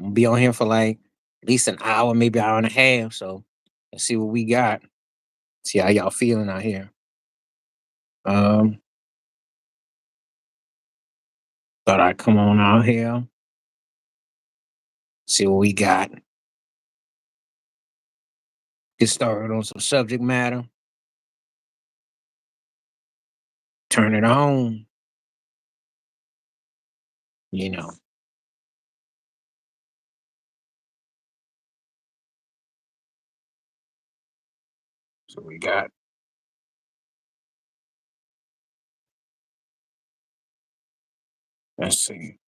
I'm gonna be on here for like at least an hour, maybe hour and a half. So let's see what we got. See how y'all feeling out here. Um, Thought I'd come on out here, see what we got. Get started on some subject matter. Turn it on. You know. So we got. Let's see.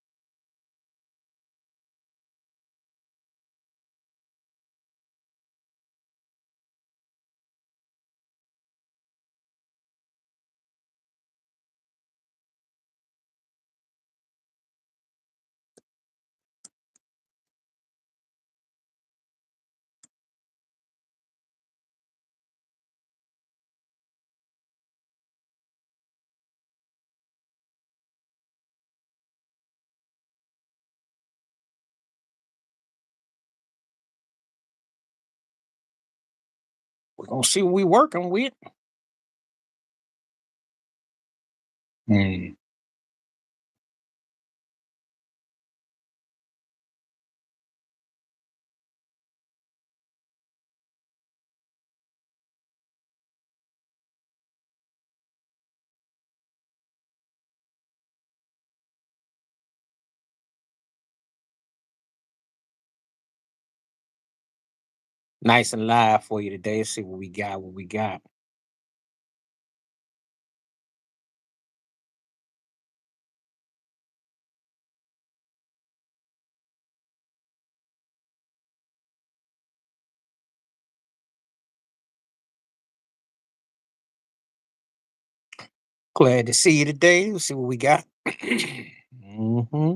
We're gonna see what we working with. Hmm. Nice and live for you today. See what we got. What we got. Glad to see you today. Let's see what we got. Hmm.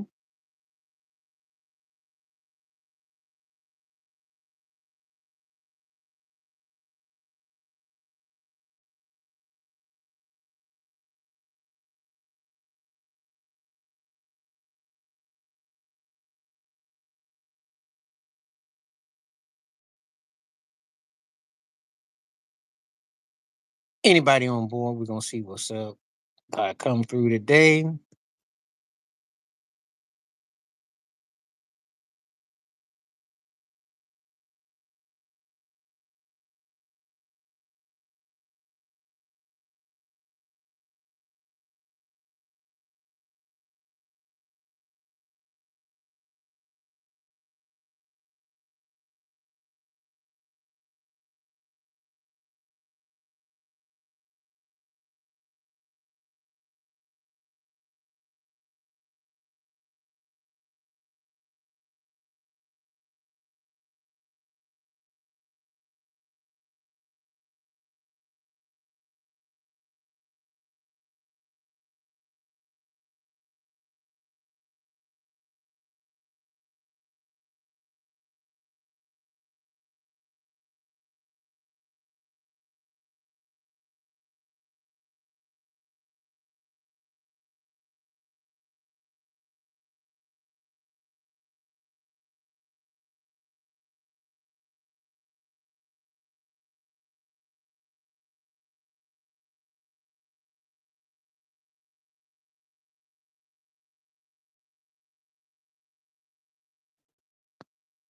Anybody on board? We're gonna see what's up. Come through today.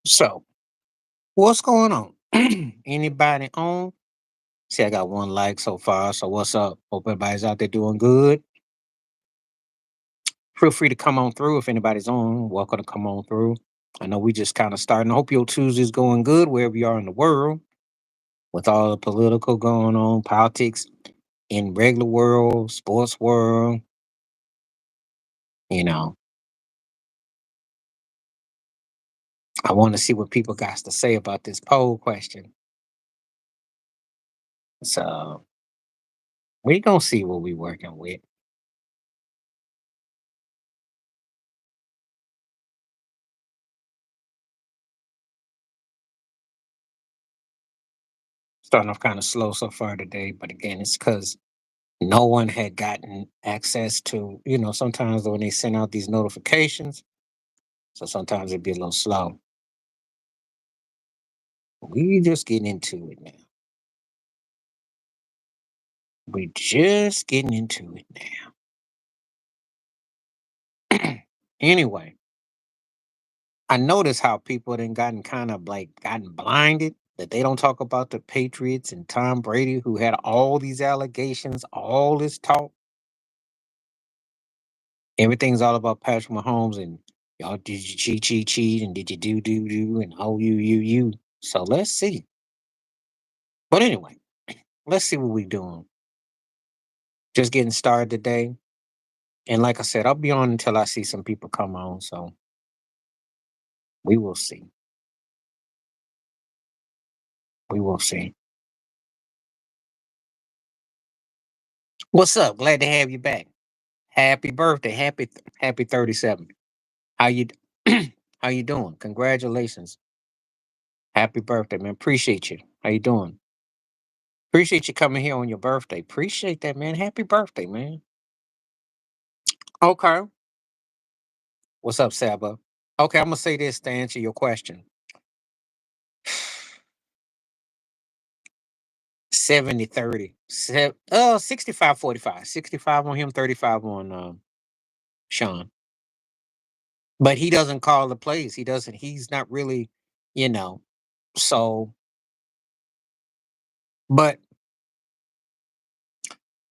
So, what's going on? Anybody on? See, I got one like so far. So, what's up? Hope everybody's out there doing good. Feel free to come on through if anybody's on. Welcome to come on through. I know we just kind of starting. I hope your Tuesday's going good wherever you are in the world with all the political going on, politics in regular world, sports world. You know, I want to see what people got to say about this poll question. So we gonna see what we working with. Starting off kind of slow so far today, but again, it's because no one had gotten access to, sometimes when they send out these notifications, So sometimes it'd be a little slow. We just getting into it now. We just getting into it now. Anyway, I notice how people then gotten kind of like gotten blinded that they don't talk about the Patriots and Tom Brady who had all these allegations, all this talk. Everything's all about Patrick Mahomes and y'all did you cheat, and did you do and oh you. So let's see. But anyway, let's see what we doing. Just getting started today. And like I said, I'll be on until I see some people come on. So we will see. We will see. What's up? Glad to have you back. Happy birthday. Happy 37. How you how you doing? Congratulations. Happy birthday, man. Appreciate you. How you doing? Appreciate you coming here on your birthday. Appreciate that, man. Happy birthday, man. Okay. What's up, Saba? Okay, I'm gonna say this to answer your question. 70-30. 65-45. 65 on him, 35 on Sean. But he doesn't call the plays. He's not really, you know. So but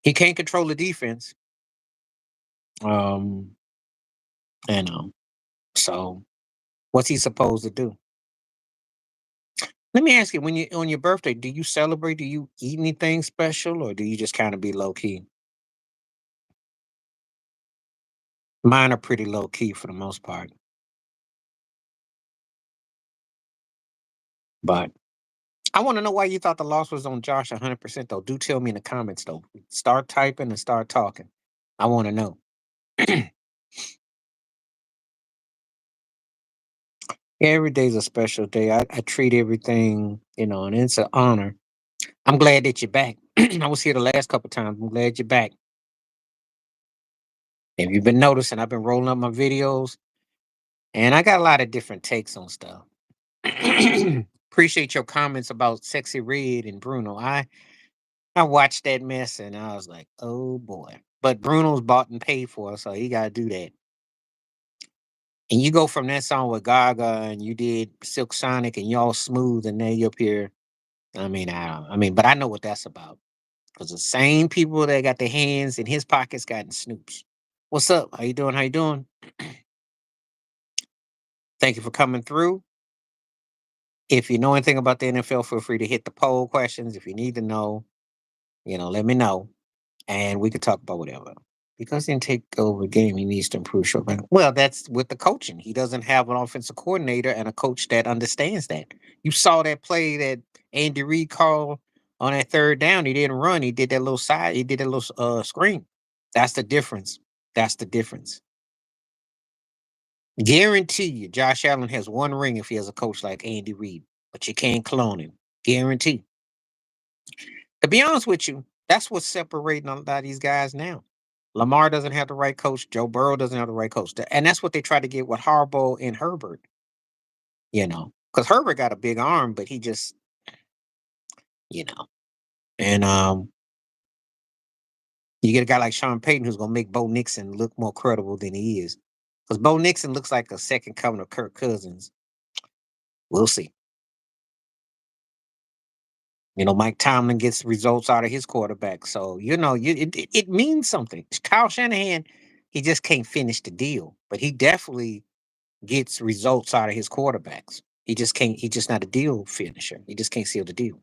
he can't control the defense. Um, you know. So what's he supposed to do? Let me ask you, when you on your birthday, do you celebrate? Do you eat anything special or do you just kind of be low key? Mine are pretty low key for the most part. But I want to know why you thought the loss was on Josh 100% though. Do tell me in the comments though. Start typing and start talking. I want to know. Every day's a special day. I treat everything, and it's an honor. I'm glad that you're back. I was here the last couple times. I'm glad you're back. If you've been noticing, I've been rolling up my videos and I got a lot of different takes on stuff. Appreciate your comments about Sexy Red and Bruno. I watched that mess and I was like, oh boy. But Bruno's bought and paid for, so he gotta do that. And you go from that song with Gaga and you did Silk Sonic and y'all smooth and now you up here. But I know what that's about. Because the same people that got their hands in his pockets got in Snoop's. What's up? How you doing? How you doing? Thank you for coming through. If you know anything about the NFL, feel free to hit the poll questions. If you need to know, let me know. And we could talk about whatever. Because he didn't take over the game, he needs to improve short run. Well, that's with the coaching. He doesn't have an offensive coordinator and a coach that understands that. You saw that play that Andy Reid called on that third down. He didn't run. He did that little side. He did that little screen. That's the difference. That's the difference. Guarantee you, Josh Allen has one ring if he has a coach like Andy Reid, but you can't clone him. Guarantee. To be honest with you, that's what's separating a lot of these guys now. Lamar doesn't have the right coach. Joe Burrow doesn't have the right coach. And that's what they try to get with Harbaugh and Herbert, because Herbert got a big arm, but he just, you know. And you get a guy like Sean Payton who's going to make Bo Nixon look more credible than he is. Because Bo Nixon looks like a second coming of Kirk Cousins. We'll see. Mike Tomlin gets results out of his quarterback. So, it means something. Kyle Shanahan, he just can't finish the deal, but he definitely gets results out of his quarterbacks. He just can't, he's just not a deal finisher. He just can't seal the deal.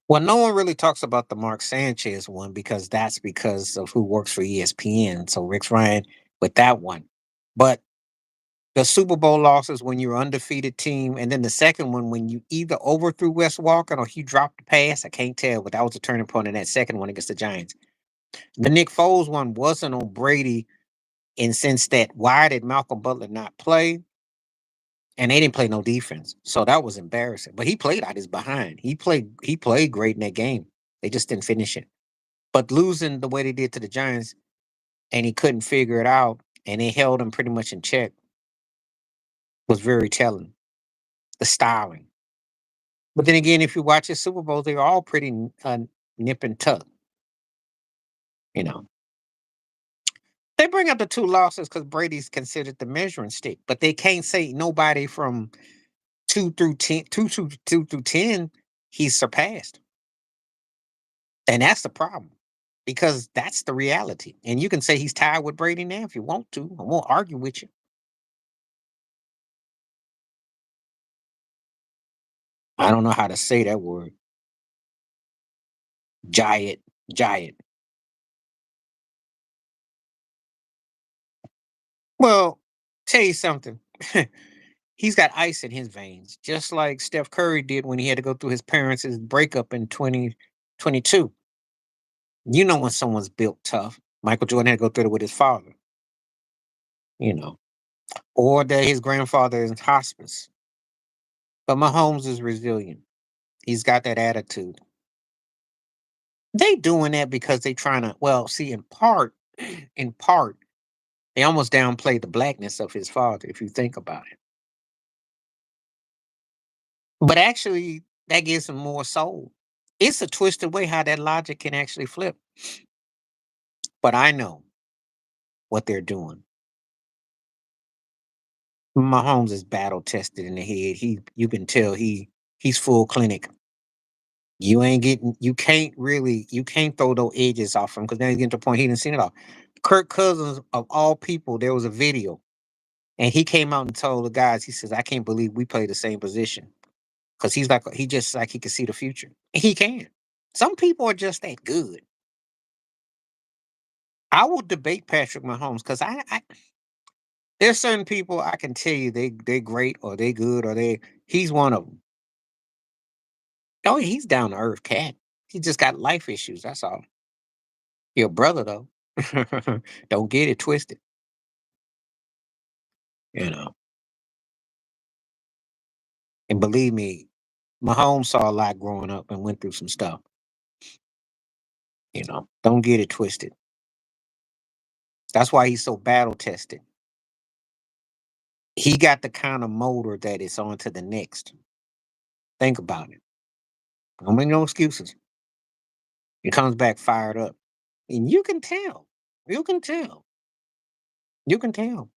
Well, no one really talks about the Mark Sanchez one because that's because of who works for ESPN. So Rick Ryan with that one. But the Super Bowl losses when you're undefeated team, and then the second one when you either overthrew Wes Walker or he dropped the pass. I can't tell, but that was a turning point in that second one against the Giants. The Nick Foles one wasn't on Brady in sense that why did Malcolm Butler not play? And they didn't play no defense. So that was embarrassing. But he played out his behind. He played great in that game. They just didn't finish it. But losing the way they did to the Giants, and he couldn't figure it out, and they held him pretty much in check, was very telling. The styling. But then again, if you watch his Super Bowls, they were all pretty nip and tuck. You know, they bring up the two losses because Brady's considered the measuring stick, but they can't say nobody from 2 through 10 he's surpassed. And that's the problem because that's the reality. And you can say he's tied with Brady now if you want to. I won't argue with you. I don't know how to say that word. Giant, giant. Well, tell you something. He's got ice in his veins, just like Steph Curry did when he had to go through his parents' breakup in 2022. You know when someone's built tough. Michael Jordan had to go through it with his father, you know, or that his grandfather is in hospice. But Mahomes is resilient. He's got that attitude. They doing that because they trying to, well, see, in part, they almost downplay the blackness of his father, if you think about it. But actually, that gives him more soul. It's a twisted way how that logic can actually flip. But I know what they're doing. Mahomes is battle tested in the head. You can tell he's full clinic. You can't throw those edges off him because then you get to the point he didn't see it all. Kirk Cousins of all people, there was a video and he came out and told the guys, he says, I can't believe we play the same position. Because he just like he can see the future. He can. Some people are just that good. I will debate Patrick Mahomes because I there's certain people I can tell you they great or they good or he's one of them. Oh, he's down to earth cat. He just got life issues. That's all. Your brother though. Don't get it twisted. You know. And believe me, Mahomes saw a lot growing up and went through some stuff. You know. Don't get it twisted. That's why he's so battle tested. He got the kind of motor that is on to the next. Think about it. Don't make no excuses. He comes back fired up. And you can tell. You can tell. You can tell.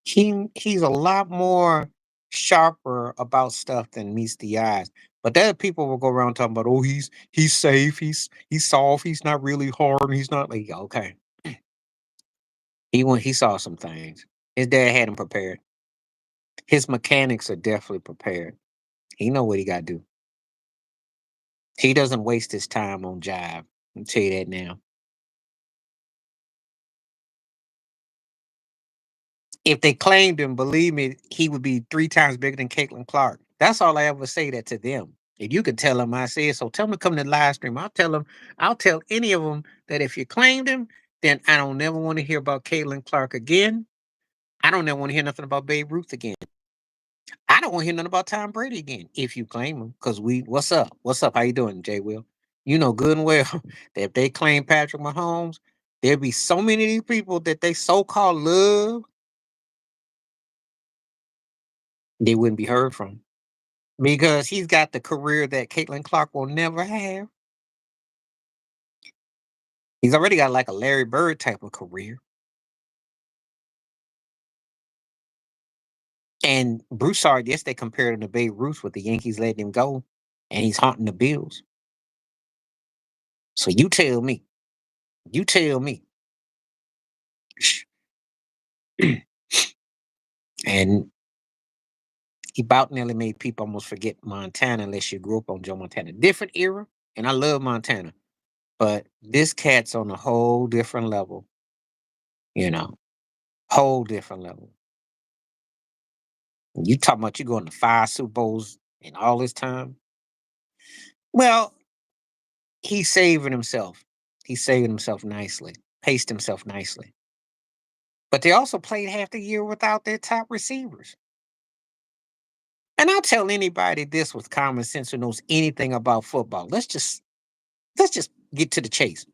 He's a lot more sharper about stuff than meets the eyes. But there are people will go around talking about, oh, he's safe, he's soft, he's not really hard, and he's not like okay. He saw some things. His dad had him prepared. His mechanics are definitely prepared. He know what he got to do. He doesn't waste his time on jive. I'll tell you that now. If they claimed him, believe me, he would be 3 times bigger than Caitlin Clark. That's all I ever say that to them. And you can tell them I said so. Tell them to come to the live stream. I'll tell any of them that if you claimed him, then I don't never want to hear about Caitlin Clark again. I don't ever want to hear nothing about Babe Ruth again. I don't want to hear nothing about Tom Brady again if you claim him. Because what's up? What's up? How you doing, Jay Will? You know good and well that if they claim Patrick Mahomes, there'd be so many of these people that they so-called love, they wouldn't be heard from. Because he's got the career that Caitlin Clark will never have. He's already got like a Larry Bird type of career. And Broussard, yes, they compared him to Babe Ruth with the Yankees letting him go, and he's haunting the Bills. So you tell me. And he about nearly made people almost forget Montana unless you grew up on Joe Montana. Different era, and I love Montana, but this cat's on a whole different level, you know, whole different level. You talking about you going to 5 Super Bowls in all this time? Well, he's saving himself. He's saving himself nicely, paced himself nicely. But they also played half the year without their top receivers. And I'll tell anybody this with common sense who knows anything about football. Let's just get to the chase.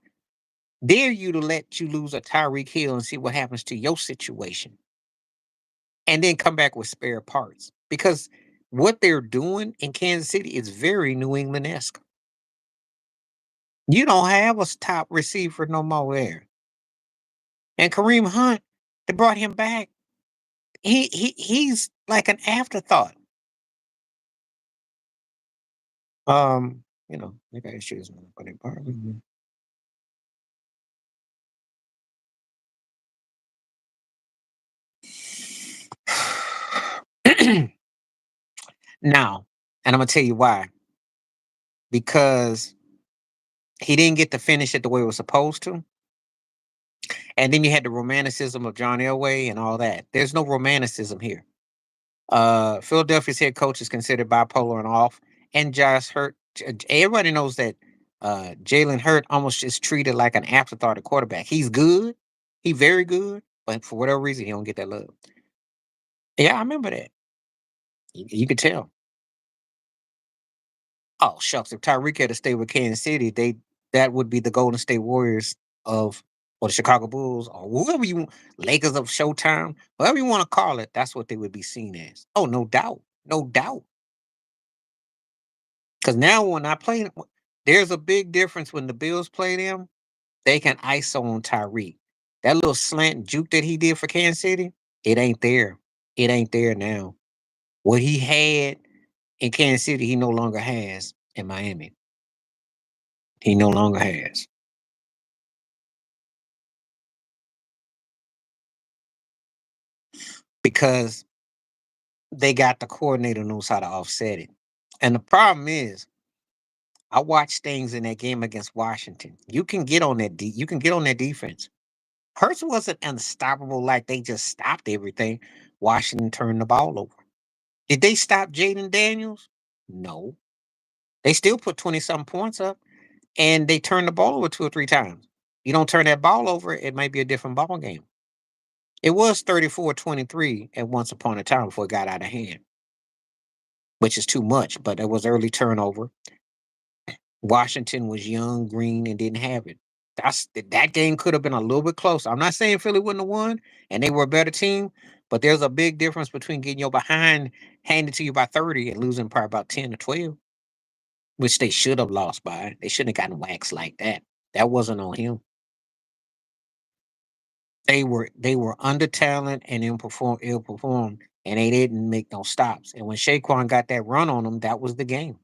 Dare you to let you lose a Tyreek Hill and see what happens to your situation, and then come back with spare parts. Because what they're doing in Kansas City is very New England esque. You don't have a top receiver no more there. And Kareem Hunt, they brought him back. He's like an afterthought. They got issues, but they probably now, and I'm gonna tell you why. Because he didn't get to finish it the way it was supposed to. And then you had the romanticism of John Elway and all that. There's no romanticism here. Philadelphia's head coach is considered bipolar and off, and Josh Hurt. Everybody knows that Jalen Hurt almost is treated like an afterthought at quarterback. He's good, he's very good, but for whatever reason, he don't get that love. Yeah, I remember that. You could tell. Oh shucks, if Tyreek had to stay with Kansas City, that would be the Golden State Warriors of or the Chicago Bulls or whoever Lakers of Showtime, whatever you want to call it. That's what they would be seen as. Oh, no doubt, no doubt. Because now when I play, there's a big difference when the Bills play them. They can ISO on Tyreek. That little slant juke that he did for Kansas City, it ain't there. It ain't there now. What he had in Kansas City, he no longer has in Miami. He no longer has. Because they got the coordinator knows how to offset it. And the problem is, I watched things in that game against Washington. You can get on that you can get on that defense. Hurts wasn't unstoppable like they just stopped everything. Washington turned the ball over. Did they stop Jaden Daniels? No. They still put 20 something points up and they turned the ball over two or three times. You don't turn that ball over, it might be a different ball game. It was 34-23 at once upon a time before it got out of hand, which is too much, but it was early turnover. Washington was young, green, and didn't have it. That game could have been a little bit closer. I'm not saying Philly wouldn't have won, and they were a better team, but there's a big difference between getting your behind handed to you by 30 and losing probably about 10 to 12, which they should have lost by. They shouldn't have gotten waxed like that. That wasn't on him. They were under talent and ill performed, and they didn't make no stops. And when Shaquan got that run on them, that was the game.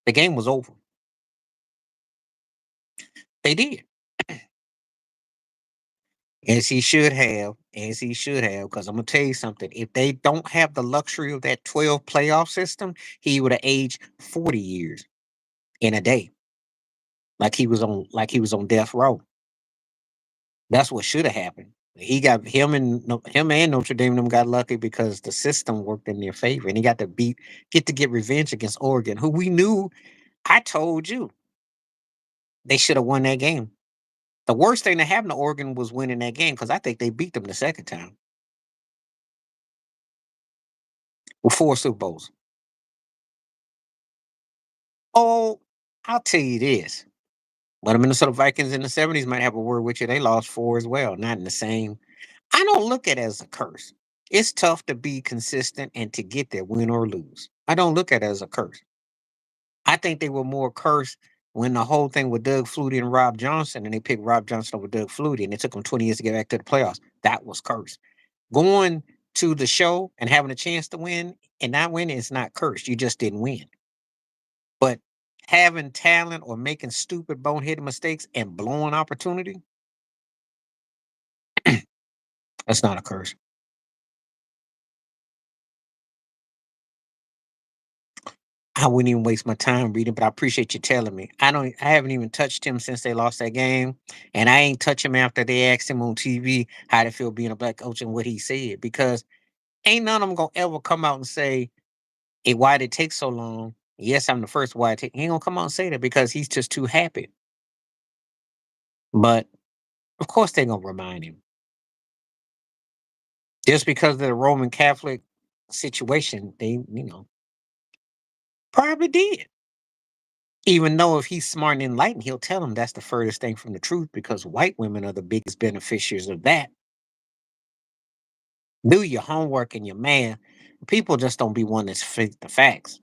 The game was over. They did. As he should have, because I'm gonna tell you something. If they don't have the luxury of that 12 playoff system, he would have aged 40 years in a day, like he was on death row. That's what should have happened. He got him and Notre Dame them got lucky because the system worked in their favor, and he got to get revenge against Oregon, who we knew. I told you they should have won that game. The worst thing that happened to Oregon was winning that game because I think they beat them the second time with four Super Bowls. Oh, I'll tell you this. But the Minnesota Vikings in the 70s might have a word with you. They lost four as well, not in the same. I don't look at it as a curse. It's tough to be consistent and to get there, win or lose. I don't look at it as a curse. I think they were more cursed when the whole thing with Doug Flutie and Rob Johnson, and they picked Rob Johnson over Doug Flutie, and it took them 20 years to get back to the playoffs. That was cursed. Going to the show and having a chance to win and not winning is not cursed. You just didn't win. But having talent or making stupid boneheaded mistakes and blowing opportunity, that's not a curse. I wouldn't even waste my time reading, but I appreciate you telling me. I haven't even touched him since they lost that game. And I ain't touch him after they asked him on TV how to feel being a black coach and what he said. Because ain't none of them gonna ever come out and say, hey, why did it take so long? Yes, I'm the first why it take. He ain't gonna come out and say that because he's just too happy. But of course they're gonna remind him. Just because of the Roman Catholic situation, they, probably did. Even though if he's smart and enlightened, he'll tell him that's the furthest thing from the truth because white women are the biggest beneficiaries of that. Do your homework and your man. People just don't be wanting to fit the facts.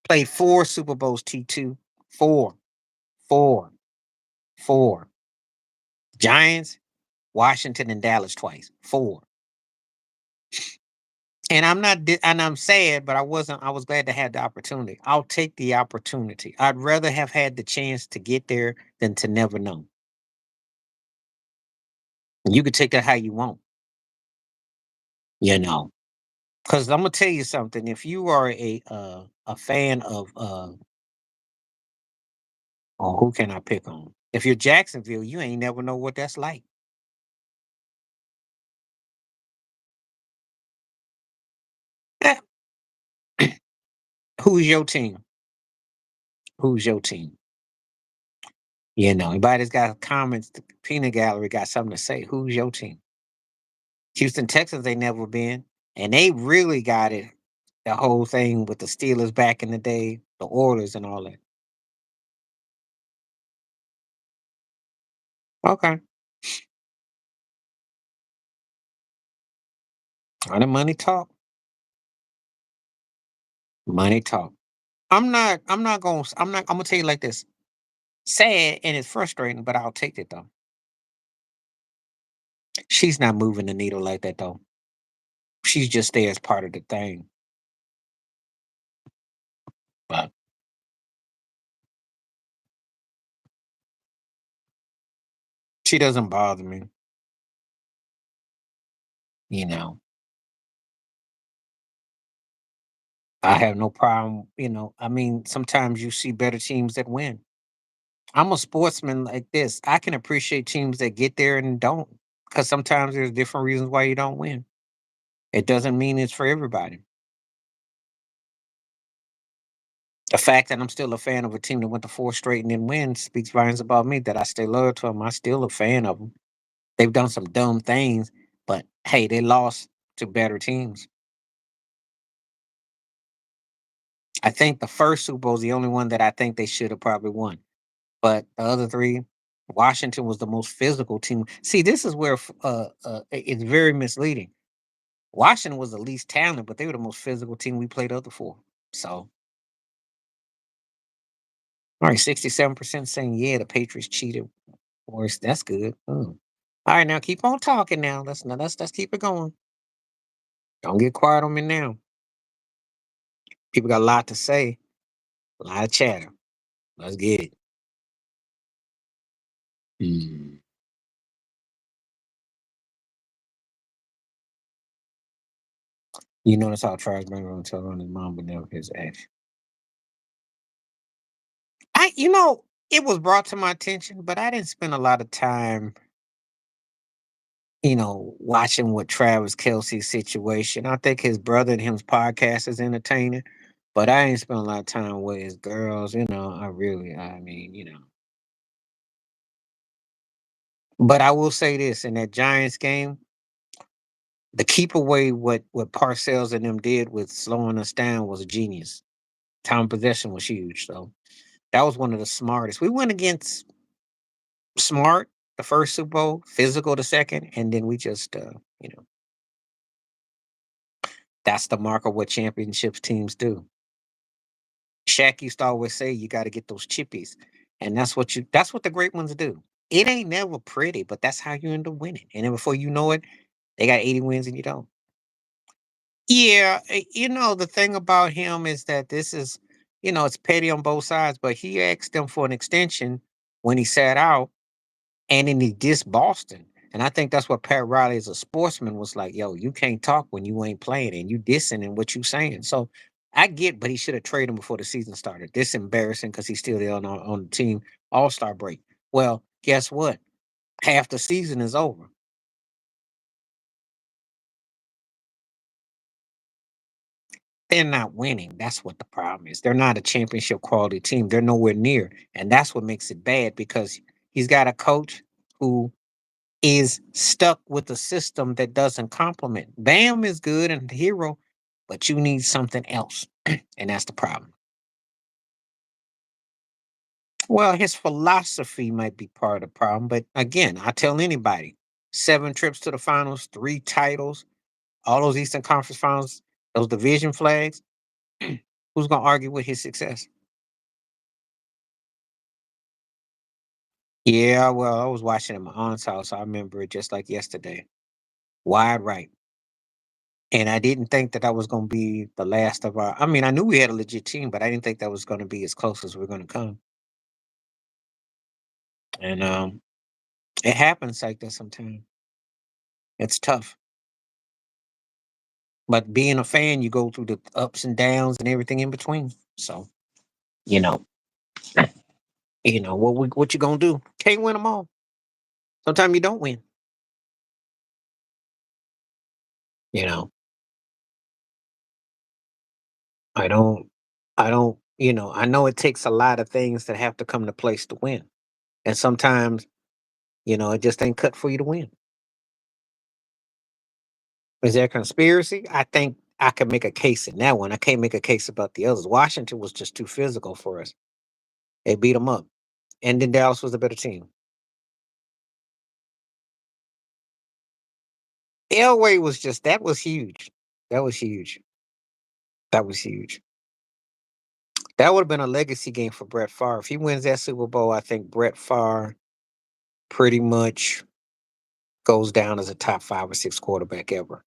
Played 4 Super Bowls, T2. Four, four, four. Giants, Washington, and Dallas twice. Four. And and I'm sad, but I was glad to have the opportunity. I'll take the opportunity. I'd rather have had the chance to get there than to never know. You could take that how you want, you know. Because I'm gonna tell you something. If you are a fan of oh, who can I pick on? If you're Jacksonville, you ain't never know what that's like. Eh, Who's your team? Who's your team? You know, anybody's got comments, the peanut gallery got something to say. Who's your team? Houston Texans they never been. And they really got it. The whole thing with the Steelers back in the day, the Oilers and all that. Okay. All the money talk. Money talk. I'm gonna tell you like this. Sad and it's frustrating, but I'll take it though. She's not moving the needle like that though. She's just there as part of the thing. But she doesn't bother me, you know. I have no problem, you know. I mean, sometimes you see better teams that win. I'm a sportsman like this. I can appreciate teams that get there and don't. Because sometimes there's different reasons why you don't win. It doesn't mean it's for everybody. The fact that I'm still a fan of a team that went to 4 straight and didn't win speaks volumes about me that I still love to them. I'm still a fan of them. They've done some dumb things, but hey, they lost to better teams. I think the first Super Bowl is the only one that I think they should have probably won. But the other three, Washington was the most physical team. See, this is where it's very misleading. Washington was the least talented, but they were the most physical team we played other four. So, all right, 67% saying yeah, the Patriots cheated. Worse, that's good. All right, now keep on talking. Now let's keep it going. Don't get quiet on me now. People got a lot to say, a lot of chatter. Let's get it. Mm. You notice how Trash been on tell on his mom, but never his ex. You know, it was brought to my attention, but I didn't spend a lot of time, watching what Travis Kelsey's situation. I think his brother and him's podcast is entertaining, but I ain't spent a lot of time with his girls. I mean, But I will say this in that Giants game, the keep away what Parcells and them did with slowing us down was a genius. Time possession was huge. So that was one of the smartest. We went against smart the first Super Bowl, physical the second, and then we just that's the mark of what championships teams do. Shaq used to always say you got to get those chippies. And that's what the great ones do. It ain't never pretty, but that's how you end up winning. And then before you know it, they got 80 wins and you don't. Yeah, the thing about him is that it's petty on both sides, but he asked them for an extension when he sat out and then he dissed Boston. And I think that's what Pat Riley as a sportsman was like, yo, you can't talk when you ain't playing and you dissing and what you saying. So I get, but he should have traded him before the season started. This embarrassing because he's still there on the team all-star break. Well, guess what? Half the season is over. They're not winning. That's what the problem is. They're not a championship quality team. They're nowhere near. And that's what makes it bad because he's got a coach who is stuck with a system that doesn't complement. Bam is good and the hero, but you need something else. And that's the problem. Well, his philosophy might be part of the problem, but again, I tell anybody, 7 trips to the finals, 3 titles, all those Eastern Conference finals, those division flags. Who's gonna argue with his success? Yeah, well, I was watching at my aunt's house. I remember it just like yesterday. Wide right. And I didn't think that that was going to be the last of our. I mean, I knew we had a legit team, but I didn't think that was going to be as close as we're going to come. And it happens like that sometimes. It's tough. But being a fan, you go through the ups and downs and everything in between. So, you know, what you gonna do? Can't win them all. Sometimes you don't win. You know, I don't, I don't. I know it takes a lot of things that have to come to place to win, and sometimes it just ain't cut for you to win. Is there a conspiracy? I think I could make a case in that one. I can't make a case about the others. Washington was just too physical for us. They beat them up, and then Dallas was a better team. Elway was just that was huge. That was huge. That was huge. That would have been a legacy game for Brett Favre. If he wins that Super Bowl, I think Brett Favre pretty much goes down as a top 5 or 6 quarterback ever.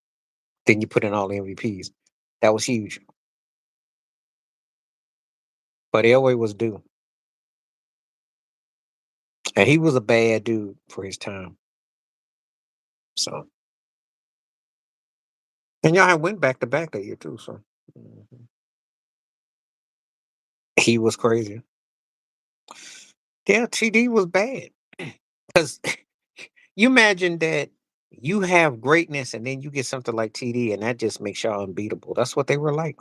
Then you put in all the MVPs. That was huge. But Elway was due, and he was a bad dude for his time. So, and y'all had went back to back that year too. So, mhm. He was crazy. Yeah, TD was bad because you imagine that you have greatness and then you get something like TD and that just makes y'all unbeatable. That's what they were like.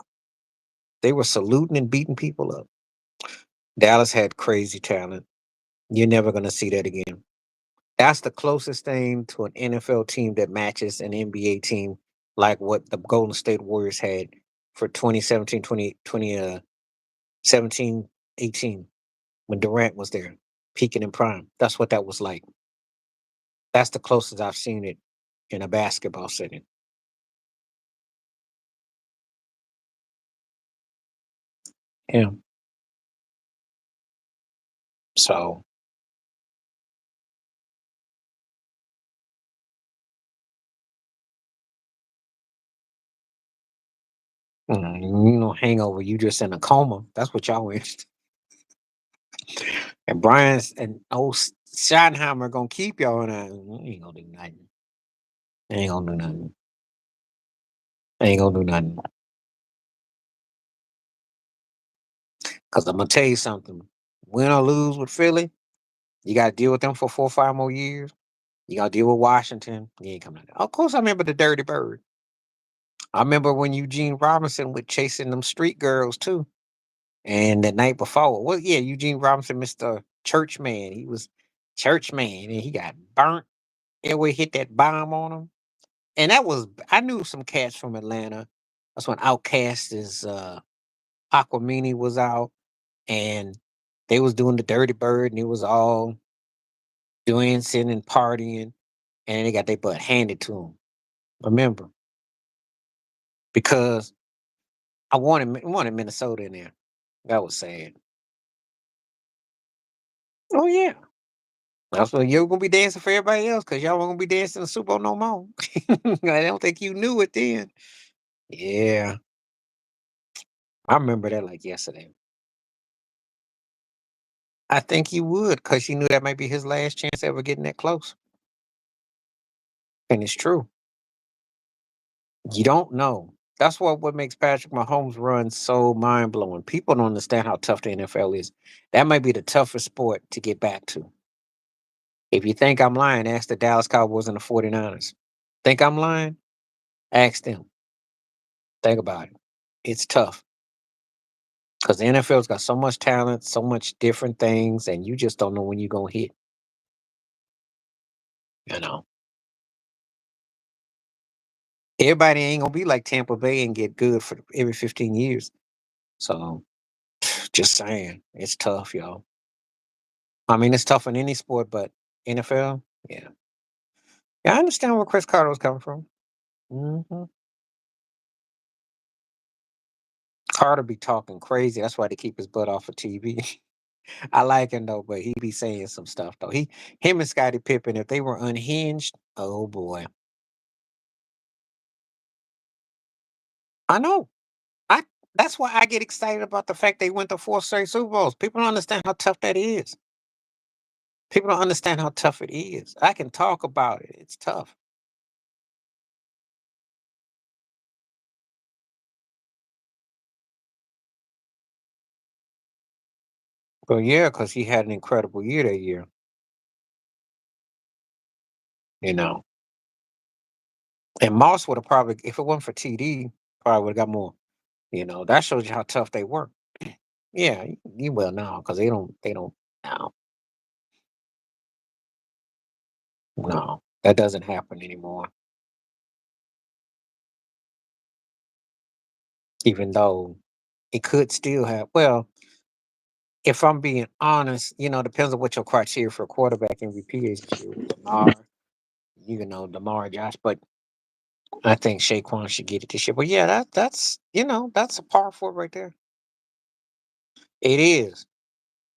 They were saluting and beating people up. Dallas had crazy talent. You're never going to see that again. That's the closest thing to an NFL team that matches an NBA team like what the Golden State Warriors had for 2017, 17, 18 when Durant was there, peaking in prime. That's what that was like. That's the closest I've seen it in a basketball setting. Yeah. So, hangover, you just in a coma. That's what y'all in. And Brian's and old Schottenheimer gonna keep y'all in a. Ain't gonna do nothing. Ain't gonna do nothing. Ain't gonna do nothing. Cause I'm gonna tell you something. Win or lose with Philly, you gotta deal with them for 4 or 5 more years. You gotta deal with Washington. You ain't coming out. Of course, I remember the Dirty Bird. I remember when Eugene Robinson was chasing them street girls too. And the night before, well, yeah, Eugene Robinson, Mr. Churchman, he was Churchman, and he got burnt. Everywhere hit that bomb on him, and that was I knew some cats from Atlanta. That's when Outkast is Aquamini was out, and they was doing the Dirty Bird, and it was all dancing and partying, and they got their butt handed to them. Remember, because I wanted Minnesota in there. That was sad. Oh yeah. That's what you're gonna be dancing for everybody else because y'all were gonna be dancing the Super Bowl no more. I don't think you knew it then. Yeah, I remember that like yesterday. I think he would because he knew that might be his last chance ever getting that close. And it's true. You don't know. That's what makes Patrick Mahomes run so mind blowing. People don't understand how tough the NFL is. That might be the toughest sport to get back to. If you think I'm lying, ask the Dallas Cowboys and the 49ers. Think I'm lying? Ask them. Think about it. It's tough. Because the NFL's got so much talent, so much different things, and you just don't know when you're gonna hit. You know, everybody ain't gonna be like Tampa Bay and get good for every 15 years. So, just saying, it's tough, y'all. I mean, it's tough in any sport, but NFL, yeah. Yeah, I understand where Chris Carter's coming from. Hmm. Carter be talking crazy. That's why they keep his butt off of TV. I like him though, but he be saying some stuff though. Him and Scottie Pippen, if they were unhinged, oh boy. I know. I That's why I get excited about the fact they went to 4 straight Super Bowls. People don't understand how tough that is. People don't understand how tough it is. I can talk about it. It's tough. But yeah, because he had an incredible year that year, you know. And Moss would have probably, if it wasn't for TD, probably would have got more. That shows you how tough they were. Yeah, you will now because they don't now. No, that doesn't happen anymore. Even though it could still have. Well, if I'm being honest, depends on what your criteria for a quarterback MVP is this year. Lamar, Lamar, Josh, but I think Saquon should get it this year. But yeah, that's a par four right there. It is.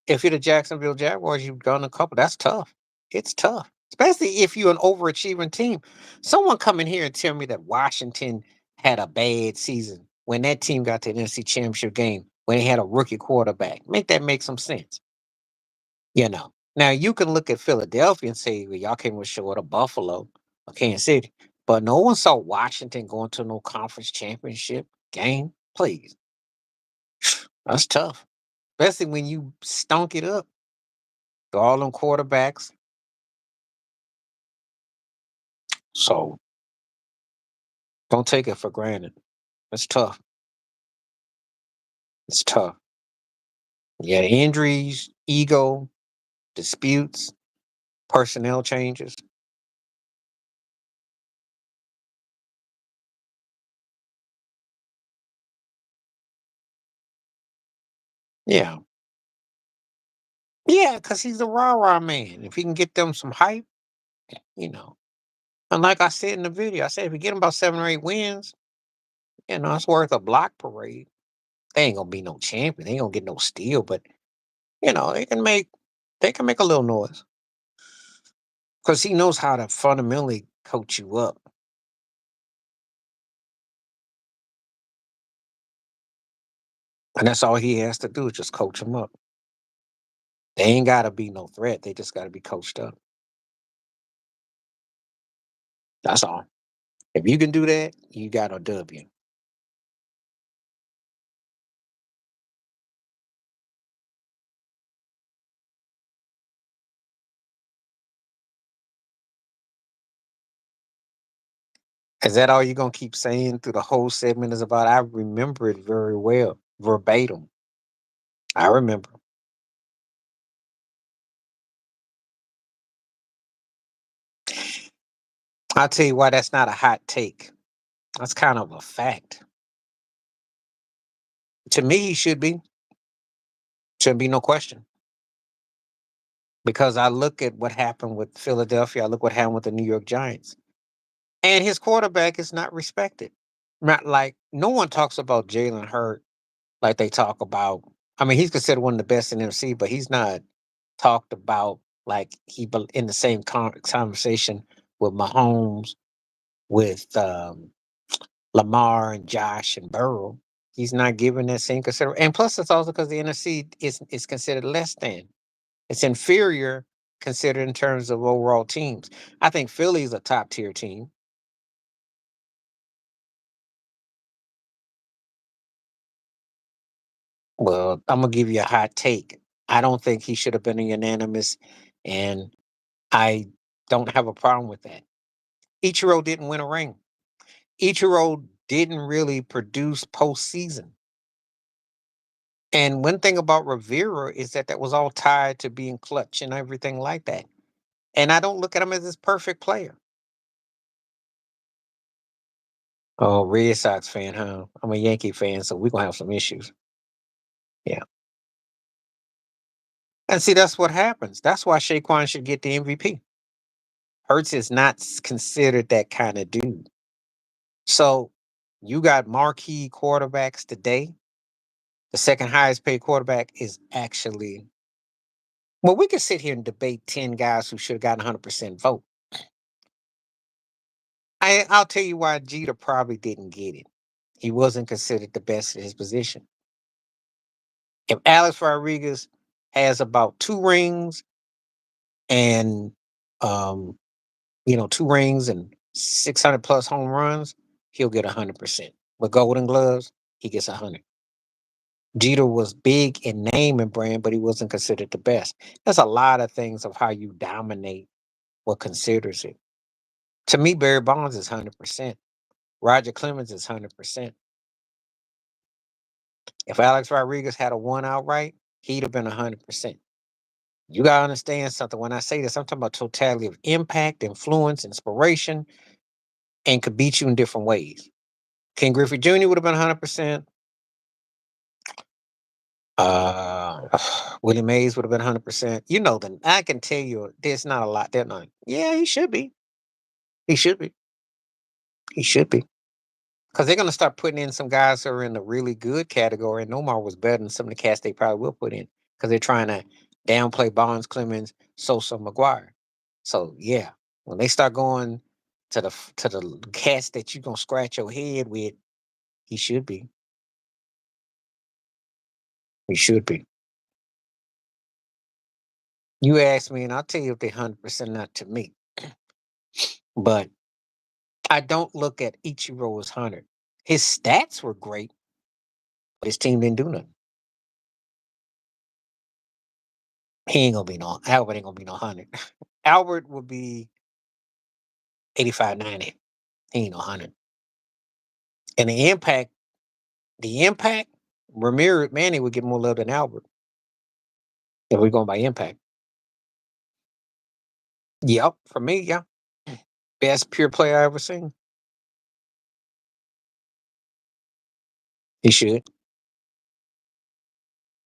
If you're the Jacksonville Jaguars, you've done a couple. That's tough. It's tough, especially if you're an overachieving team. Someone come in here and tell me that Washington had a bad season when that team got to the NFC Championship game when they had a rookie quarterback. Make some sense. Now you can look at Philadelphia and say, well, y'all came with short of Buffalo or Kansas City, but no one saw Washington going to no conference championship game. Please, that's tough, especially when you stunk it up to all them quarterbacks. So don't take it for granted. It's tough. It's tough. Yeah, injuries, ego, disputes, personnel changes. Yeah. Yeah, because he's a rah-rah man. If he can get them some hype, you know. And like I said in the video, I said if we get them about 7 or 8 wins, it's worth a block parade. They ain't gonna be no champion. They ain't gonna get no steal, but they can make a little noise. Because he knows how to fundamentally coach you up. And that's all he has to do is just coach them up. They ain't gotta be no threat. They just gotta be coached up. That's all. If you can do that, you got a W. Is that all you're gonna keep saying through the whole segment is about? I remember it very well, verbatim. I remember. I'll tell you why that's not a hot take. That's kind of a fact. To me, he should be. Shouldn't be no question. Because I look at what happened with Philadelphia, I look what happened with the New York Giants. And his quarterback is not respected. Not like no one talks about Jalen Hurt like they talk about. I mean, he's considered one of the best in NFC, but he's not talked about like in the same conversation with Mahomes, with Lamar and Josh and Burrow. He's not given that same consideration. And plus, it's also because the NFC is considered less than. It's inferior considered in terms of overall teams. I think Philly's a top tier team. Well, I'm gonna give you a hot take. I don't think he should have been a unanimous, and I don't have a problem with that. Ichiro didn't win a ring. Ichiro didn't really produce postseason. And one thing about Rivera is that was all tied to being clutch and everything like that. And I don't look at him as this perfect player. Oh, Red Sox fan, huh? I'm a Yankee fan, so we're gonna have some issues. Yeah. And see, that's what happens. That's why Saquon should get the MVP. Hurts is not considered that kind of dude. So you got marquee quarterbacks today. The second highest paid quarterback is actually, well, we could sit here and debate 10 guys who should have gotten 100% vote. I'll tell you why Jeter probably didn't get it. He wasn't considered the best at his position. If Alex Rodriguez has about two rings and, um, 2 rings and 600 plus home runs, he'll get 100%. With Golden Gloves, he gets 100. Jeter was big in name and brand, but he wasn't considered the best. There's a lot of things of how you dominate what considers it. To me, Barry Bonds is 100%. Roger Clemens is 100%. If Alex Rodriguez had a one outright, he'd have been 100%. You gotta understand something. When I say this, I'm talking about totality of impact, influence, inspiration, and could beat you in different ways. Ken Griffey Jr. would have been 100%. Uh, Willie Mays would have been 100%. Then I can tell you there's not a lot there. Not. Yeah, he should be. He should be. He should be. Because they're going to start putting in some guys who are in the really good category. And Nomar was better than some of the cats they probably will put in because they're trying to downplay Bonds, Clemens, Sosa, McGuire. So yeah, when they start going to the cats that you're gonna scratch your head with, he should be. He should be. You ask me, and I'll tell you if they're 100% not to me. But I don't look at Ichiro as 100. His stats were great, but his team didn't do nothing. He ain't gonna be no Albert ain't gonna be no 100. Albert would be 85, 90. He ain't no 100. And the impact, Ramirez Manny would get more love than Albert if we're going by impact. Yep, for me, yeah. Best pure player I ever seen. He should.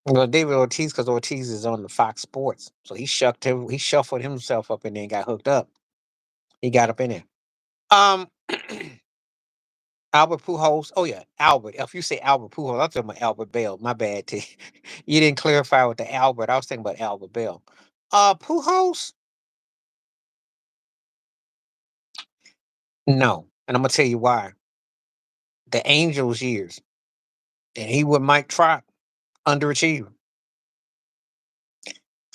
Well, David Ortiz, because Ortiz is on the Fox Sports, so he shuffled himself up in there and got hooked up. He got up in there. Um, Albert Pujols. Oh yeah, Albert. If you say Albert Pujols, I'm talking about Albert Bell. My bad. You didn't clarify with the Albert. I was thinking about Albert Bell. Pujols. No, and I'm gonna tell you why. The Angels years, and he with Mike Trout underachieved.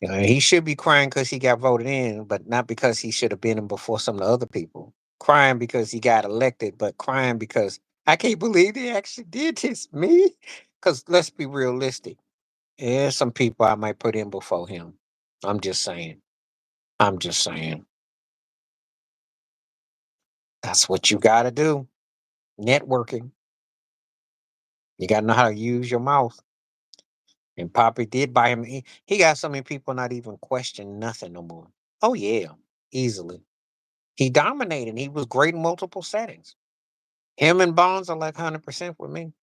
He should be crying because he got voted in, but not because he should have been in before some of the other people. Crying because he got elected, but crying because I can't believe they actually did this. Me? Because let's be realistic. There's some people I might put in before him. I'm just saying. I'm just saying. That's what you got to do. Networking. You got to know how to use your mouth. And Poppy did buy him. He got so many people not even question nothing no more. Oh, yeah. Easily. He dominated. He was great in multiple settings. Him and Bonds are like 100% with me.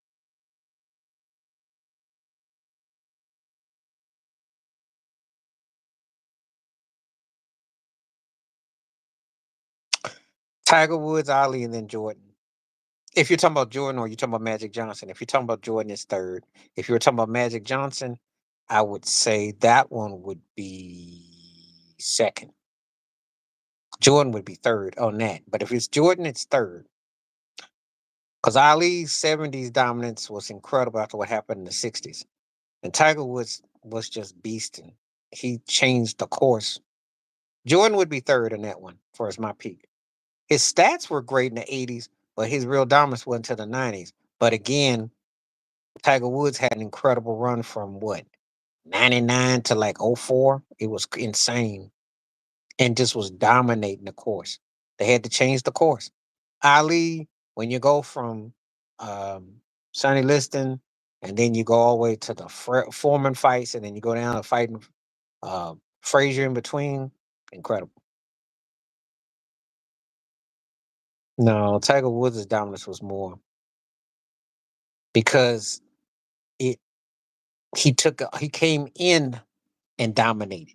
Tiger Woods, Ali, and then Jordan. If you're talking about Jordan or you're talking about Magic Johnson, if you're talking about Jordan, it's third. If you're talking about Magic Johnson, I would say that one would be second. Jordan would be third on that. But if it's Jordan, it's third. Because Ali's 70s dominance was incredible after what happened in the 60s. And Tiger Woods was just beasting. He changed the course. Jordan would be third in that one for as my peak. His stats were great in the 80s, but his real dominance went to the 90s. But again, Tiger Woods had an incredible run from what, 99 to like '04. It was insane and just was dominating the course. They had to change the course. Ali, when you go from um, Sonny Liston and then you go all the way to the Foreman fights and then you go down to fighting Frazier in between, incredible. No, Tiger Woods' dominance was more because it he came in and dominated.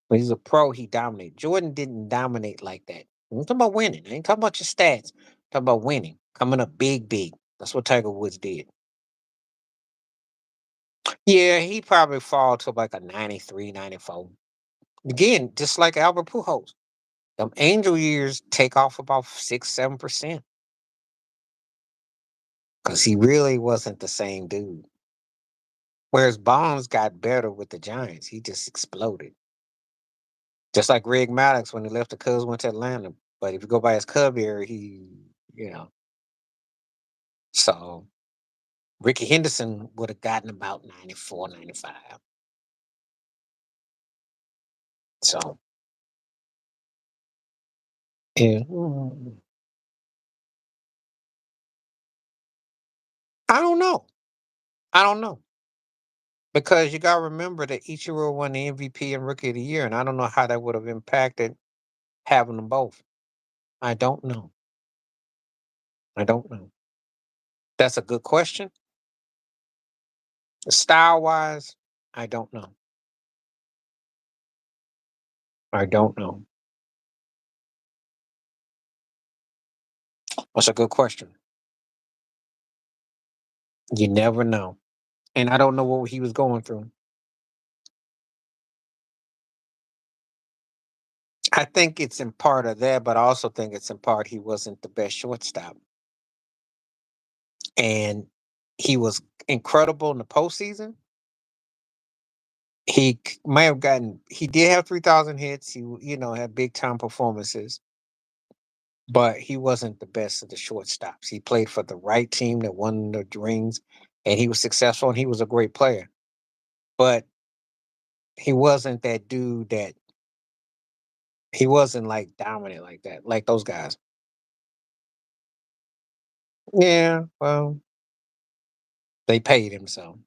When he's a pro, he dominated. Jordan didn't dominate like that. I'm talking about winning. I ain't talking about your stats. I'm talking about winning, coming up big, big. That's what Tiger Woods did. Yeah, he probably fall to like a 93, 94. Again, just like Albert Pujols. Them angel years take off about 6, 7%. Because he really wasn't the same dude. Whereas Bonds got better with the Giants. He just exploded. Just like Greg Maddox when he left the Cubs, went to Atlanta. But if you go by his Cub era, you know, so Ricky Henderson would have gotten about 94, 95. So, yeah. I don't know. I don't know. Because you got to remember that Ichiro won the MVP and Rookie of the Year, and I don't know how that would have impacted having them both. I don't know. I don't know. That's a good question. Style wise, I don't know. I don't know. That's a good question. You never know. And I don't know what he was going through. I think it's in part of that, but I also think it's in part he wasn't the best shortstop. And he was incredible in the postseason. May have gotten, he did have 3,000 hits. Had big time performances, but he wasn't the best of the shortstops. He played for the right team that won the rings, and he was successful and he was a great player. But he wasn't that dude that he wasn't like dominant like that, like those guys. Yeah, well, they paid him so.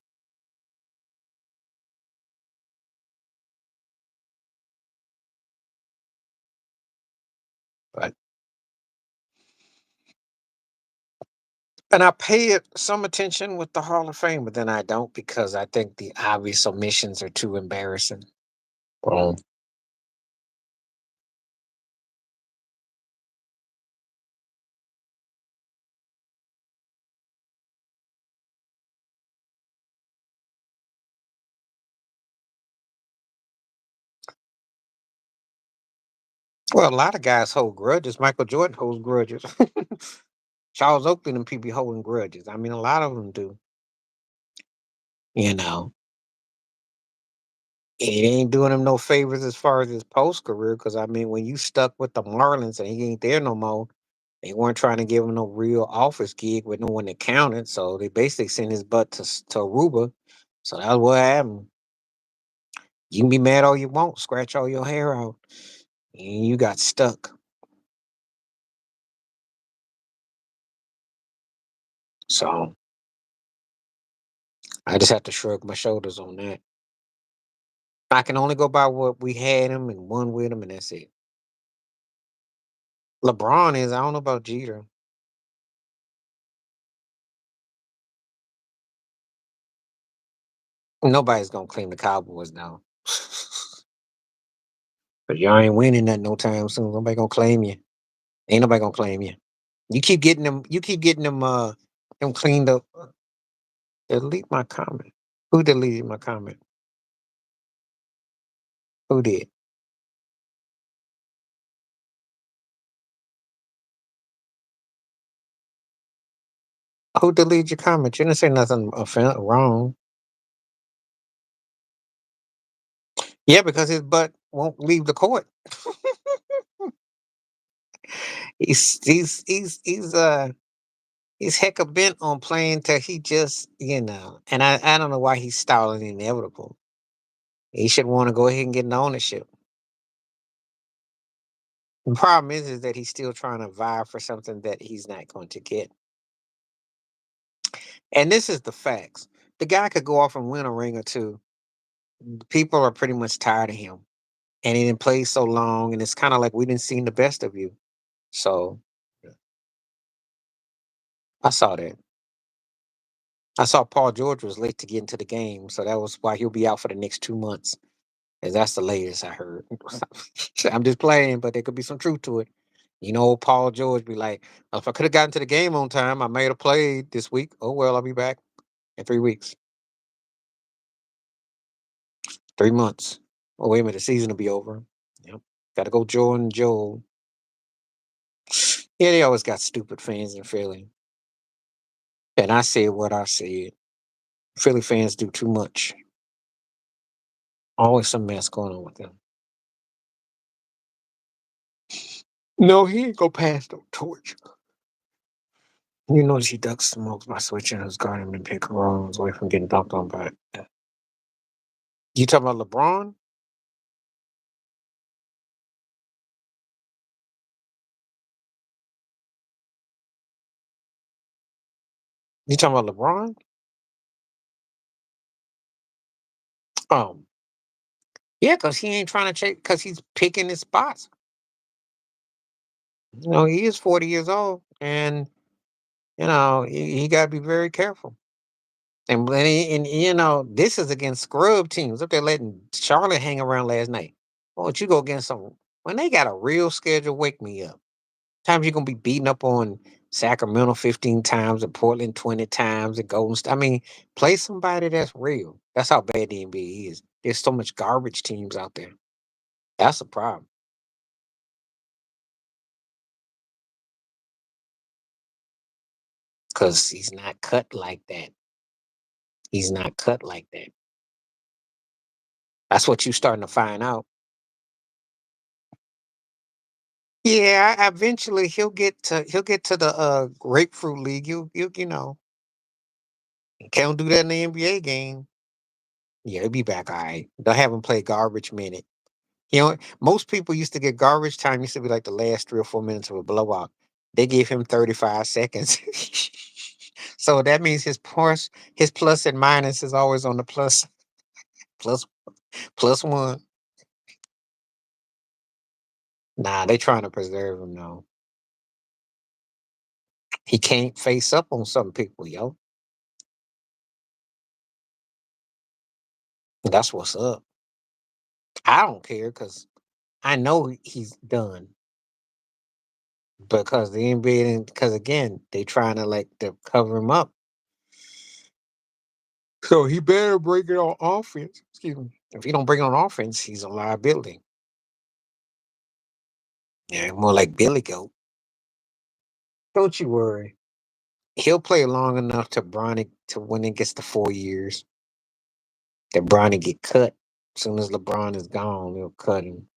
But and I pay it some attention with the Hall of Fame, but then I don't because I think the obvious omissions are too embarrassing. Well, a lot of guys hold grudges. Michael Jordan holds grudges. Charles Oakley and people be holding grudges. I mean, a lot of them do. You know, it ain't doing him no favors as far as his post career. Because I mean, when you stuck with the Marlins and he ain't there no more, they weren't trying to give him no real office gig with no one that counted. So they basically sent his butt to Aruba. So that's what happened. You can be mad all you want, scratch all your hair out, and you got stuck. So I just have to shrug my shoulders on that. I can only go by what we had him and won with him, and that's it. LeBron is. I don't know about Jeter. Nobody's gonna claim the Cowboys now. But y'all ain't winning that no time soon. Nobody gonna claim you. Ain't nobody gonna claim you. You keep getting them. You keep getting them cleaned up. Delete my comment. Who deleted my comment? Who did? Who deleted your comment? You didn't say nothing wrong. Yeah, because his butt won't leave the court. He's hecka bent on playing till he just, and I don't know why he's stalling inevitable. He should want to go ahead and get an ownership. The problem is that he's still trying to vie for something that he's not going to get. And this is the facts. The guy could go off and win a ring or two. People are pretty much tired of him. And he didn't play so long, and it's kind of like we didn't see the best of you. So I saw that. I saw Paul George was late to get into the game, so that was why he'll be out for the next 2 months. And that's the latest I heard. I'm just playing, but there could be some truth to it. Paul George be like, if I could have gotten to the game on time, I may have played this week. Oh well, I'll be back in 3 weeks, 3 months. Oh wait a minute, the season will be over. Yep, got to go Jordan Joe. Yeah, they always got stupid fans in Philly, and I said what I said. Philly fans do too much. Always some mess going on with them. No, he ain't go past the torch. You notice he ducks smokes by switching his guard and pick wrongs away from getting dunked on by. You talking about LeBron? You talking about LeBron? Um, yeah, because he ain't trying to check because he's picking his spots. He is 40 years old, and he got to be very careful. And this is against scrub teams. Look, they're letting Charlotte hang around last night. Why don't you go against some when they got a real schedule? Wake me up. Times you're gonna be beating up on Sacramento 15 times and Portland 20 times and Golden State. I mean, play somebody that's real. That's how bad the NBA is. There's so much garbage teams out there. That's a problem. Because he's not cut like that. He's not cut like that. That's what you starting to find out. Yeah, eventually he'll get to the grapefruit league. You can't do that in the NBA game. Yeah, he'll be back all right. They'll have him play garbage minute. Most people used to get garbage time used to be like the last 3 or 4 minutes of a blowout. They gave him 35 seconds. So that means his plus and minus is always on the plus plus one. Nah, they trying to preserve him now. He can't face up on some people, yo. That's what's up. I don't care because I know he's done because the NBA, because again, they trying to like to cover him up. So he better bring it on offense. Excuse me. If he don't bring it on offense, he's a liability. Yeah, more like Billy Goat. Don't you worry. He'll play long enough to when it gets to 4 years. That Bronny get cut. As soon as LeBron is gone, they'll cut him.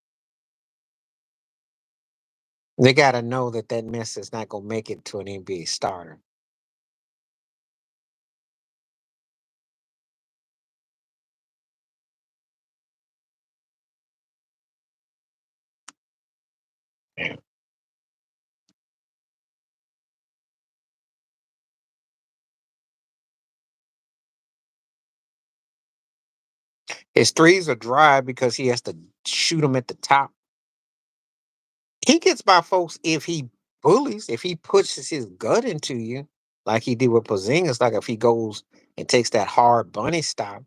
They got to know that mess is not gonna make it to an NBA starter. Yeah. His threes are dry because he has to shoot them at the top. He gets by folks if he bullies, if he pushes his gut into you, like he did with Porzingis, like if he goes and takes that hard bunny stop.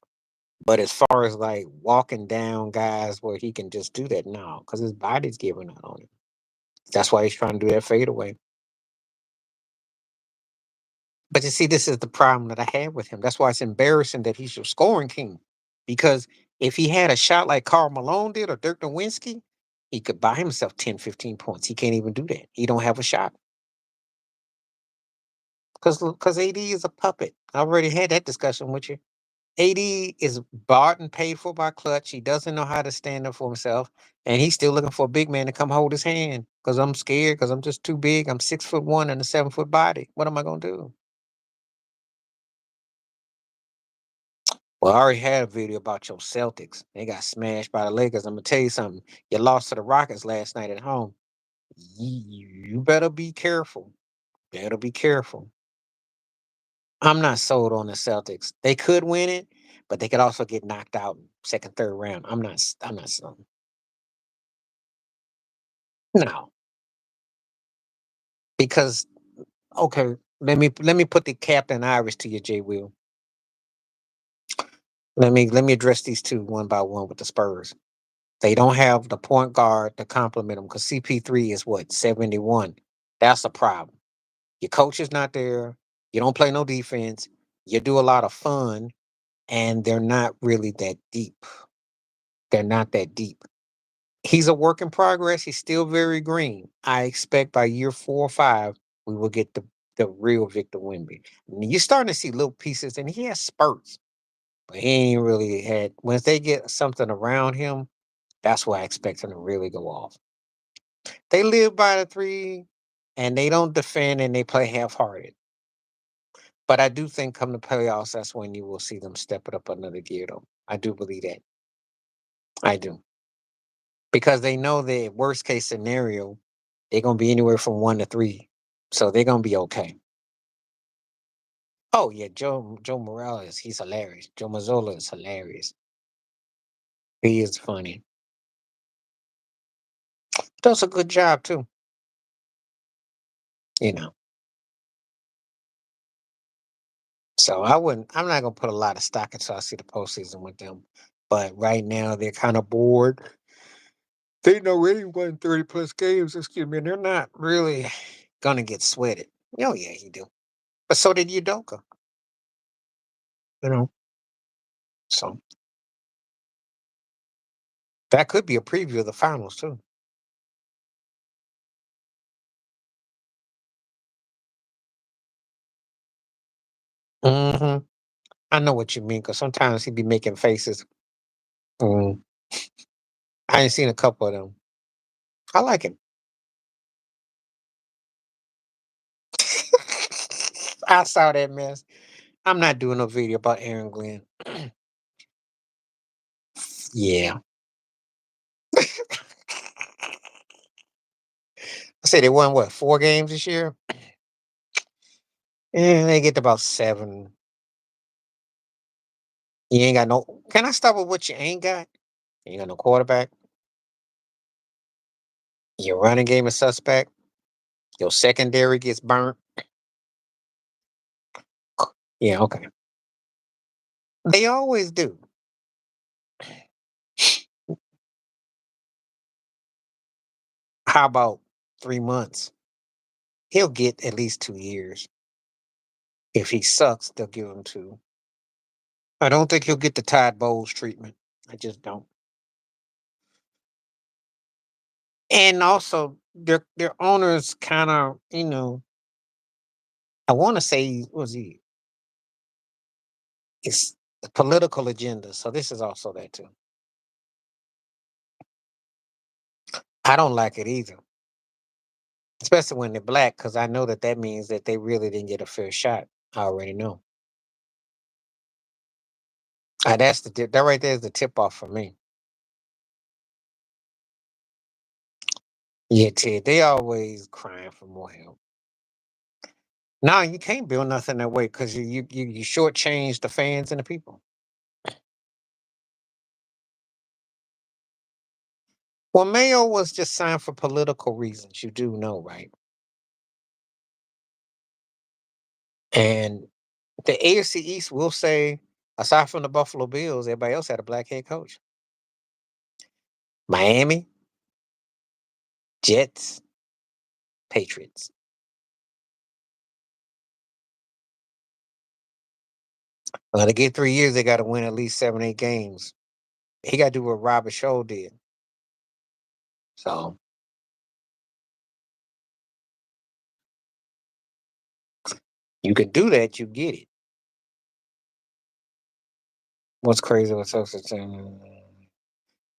But as far as like walking down guys where he can just do that, no, because his body's giving out on him. That's why he's trying to do that fadeaway. But you see, this is the problem that I have with him. That's why it's embarrassing that he's your scoring king. Because if he had a shot like Carl Malone did or Dirk Nowitzki, he could buy himself 10, 15 points. He can't even do that. He don't have a shot. Because AD is a puppet. I already had that discussion with you. AD is bought and paid for by Clutch. He doesn't know how to stand up for himself, and he's still looking for a big man to come hold his hand. Because I'm scared. Because I'm just too big. I'm 6'1" and a 7 foot body. What am I gonna do? Well, I already had a video about your Celtics. They got smashed by the Lakers. I'm gonna tell you something. You lost to the Rockets last night at home. You better be careful. Better be careful. I'm not sold on the Celtics. They could win it, but they could also get knocked out in second, third round. I'm not sold. No, because okay, let me put the Captain Irish to you, Jay Will. Let me address these two one by one with the Spurs. They don't have the point guard to complement them because CP3 is what 71. That's a problem. Your coach is not there. You don't play no defense. You do a lot of fun, and they're not really that deep. They're not that deep. He's a work in progress. He's still very green. I expect by year 4 or 5, we will get the real Victor Wimby. You're starting to see little pieces, and he has spurts, but he ain't really had. Once they get something around him, that's why I expect him to really go off. They live by the three, and they don't defend, and they play half-hearted. But I do think come the playoffs, that's when you will see them step it up another gear, though. I do believe that. I do. Because they know that worst case scenario, they're gonna be anywhere from 1 to 3. So they're gonna be okay. Oh yeah, Joe Morales, he's hilarious. Joe Mazzola is hilarious. He is funny. Does a good job too, you know. So I'm not gonna put a lot of stock until I see the postseason with them. But right now they're kind of bored. They know already won 30 plus games, excuse me, and they're not really gonna get sweated. Oh yeah, you do. But so did Udoka, you know. So that could be a preview of the finals too. Hmm. I know what you mean because sometimes he be making faces. Mm, I ain't seen a couple of them. I like him. I saw that mess. I'm not doing no video about Aaron Glenn. Yeah. I said they won what 4 games this year. And they get to about 7. You ain't got no. Can I start with what you ain't got? You ain't got no quarterback. Your running game is suspect. Your secondary gets burnt. Yeah, okay. They always do. How about 3 months? He'll get at least 2 years. If he sucks, they'll give him 2. I don't think he'll get the Tide Bowles treatment. I just don't. And also, their owners kind of, I want to say, was he? It's a political agenda. So this is also that too. I don't like it either, especially when they're black, because I know that that means that they really didn't get a fair shot. I already know. That's the that right there is the tip off for me. Yeah, Ted, they always crying for more help. No, you can't build nothing that way because you shortchange the fans and the people. Well, Mayo was just signed for political reasons. You do know, right? And the AFC East will say, aside from the Buffalo Bills, everybody else had a black head coach. Miami, Jets, Patriots. Well, to get 3 years, they got to win at least 7, 8 games. He got to do what Robert Shaw did. So you can do that, you get it. What's crazy with social team?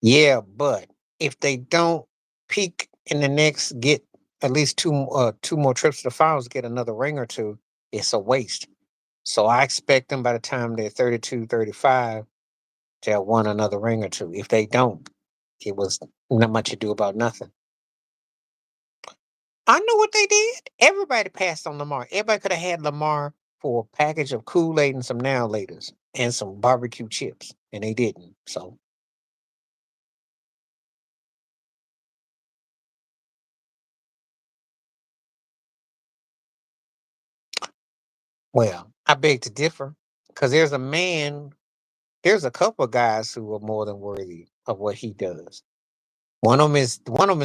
Yeah, but if they don't peak in the next, get at least two more trips to the finals, get another ring or two, it's a waste. So I expect them by the time they're 32, 35 to have won another ring or two. If they don't, it was not much to do about nothing. I know what they did. Everybody passed on Lamar. Everybody could have had Lamar for a package of Kool-Aid and some now laters and some barbecue chips, and they didn't. So, well, I beg to differ because there's a man there's a couple of guys who are more than worthy of what he does. One of them is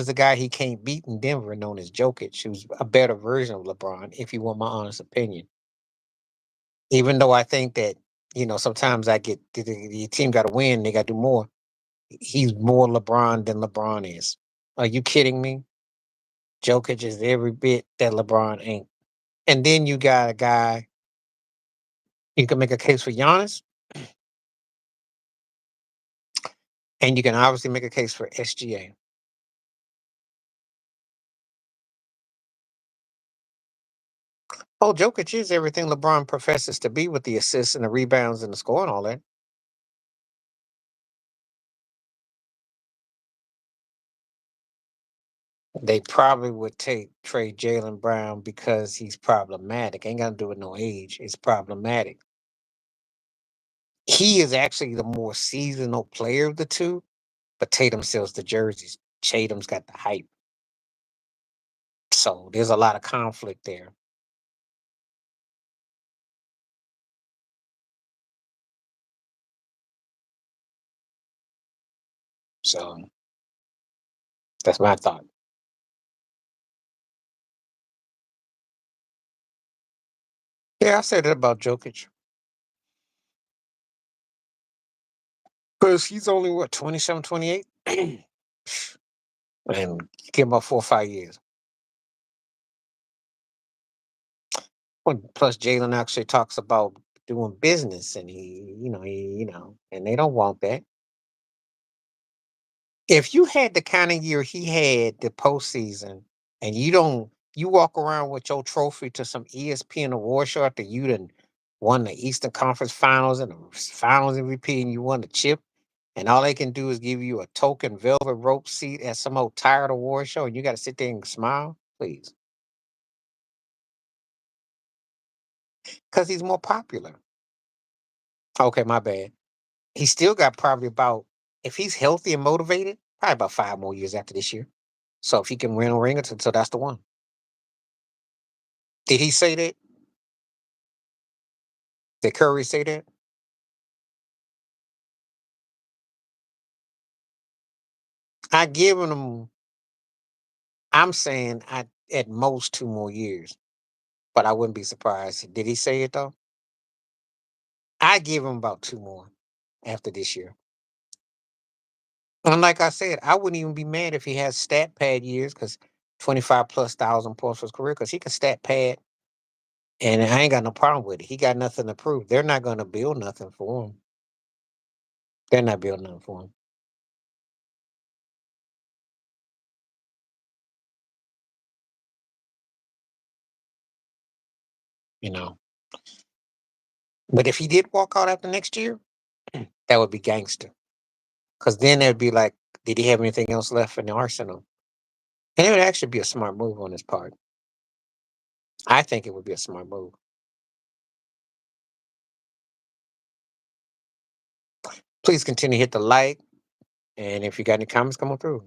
the guy he can't beat in Denver, known as Jokic, who's a better version of LeBron, if you want my honest opinion. Even though I think that, sometimes I get the team got to win, they got to do more. He's more LeBron than LeBron is. Are you kidding me? Jokic is every bit that LeBron ain't. And then you got a guy, you can make a case for Giannis, and you can obviously make a case for SGA. Oh, Jokic is everything LeBron professes to be with the assists and the rebounds and the score and all that. They probably would trade Jalen Brown because he's problematic. Ain't got to do with no age. It's problematic. He is actually the more seasonal player of the two, but Tatum sells the jerseys. Tatum's got the hype. So there's a lot of conflict there. So that's my thought. Yeah, I said that about Jokic. Because he's only, what, 27, 28? And give him about 4 or 5 years. Well, plus Jalen actually talks about doing business, and and they don't want that. If you had the kind of year he had the postseason, and you walk around with your trophy to some ESPN award show after you done won the Eastern Conference Finals and the Finals MVP, and you won the chip, and all they can do is give you a token velvet rope seat at some old tired award show, and you got to sit there and smile, please, because he's more popular. Okay, my bad. He still got probably about, if he's healthy and motivated, probably about 5 more years after this year. So if he can win a ring, so that's the one. Did he say that? Did Curry say that? I given him. I'm saying at most 2 more years, but I wouldn't be surprised. Did he say it though? I give him about 2 more after this year. And like I said, I wouldn't even be mad if he has stat pad years, because 25 plus thousand points for his career, because he can stat pad, and I ain't got no problem with it. He got nothing to prove. They're not going to build nothing for him. They're not building nothing for him. You know. But if he did walk out after next year, that would be gangster. Because then it'd be like, did he have anything else left in the arsenal? And it would actually be a smart move on his part. I think it would be a smart move. Please continue to hit the like. And if you got any comments, come on through.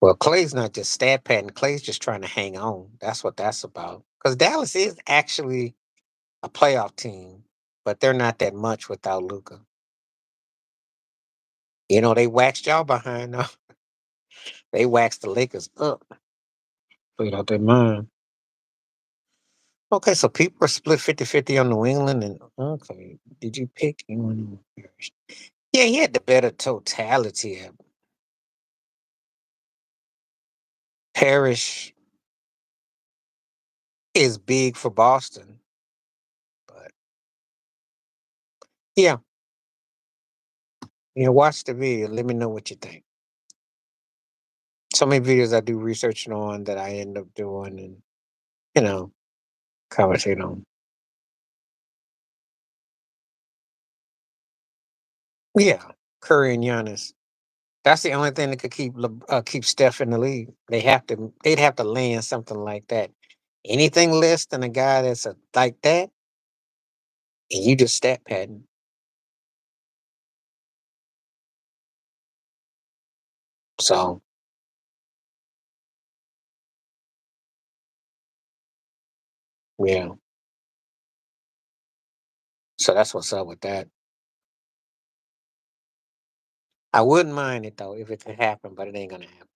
Well, Clay's not just stat padding. Clay's just trying to hang on. That's what that's about. Because Dallas is actually a playoff team, but they're not that much without Luca. They waxed y'all behind now. They waxed the Lakers up. Played out their mind. Okay, so people are split 50-50 on New England. And okay, did you pick anyone? Yeah, he had the better totality. Parrish is big for Boston, but yeah, watch the video. Let me know what you think. So many videos I do researching on that I end up doing, and you know, commentate on. Yeah, Curry and Giannis. That's the only thing that could keep Steph in the league. They'd have to land something like that. Anything less than a guy that's like that, and you just stat padding. So yeah, So that's what's up with that. I wouldn't mind it though if it could happen, but it ain't gonna happen.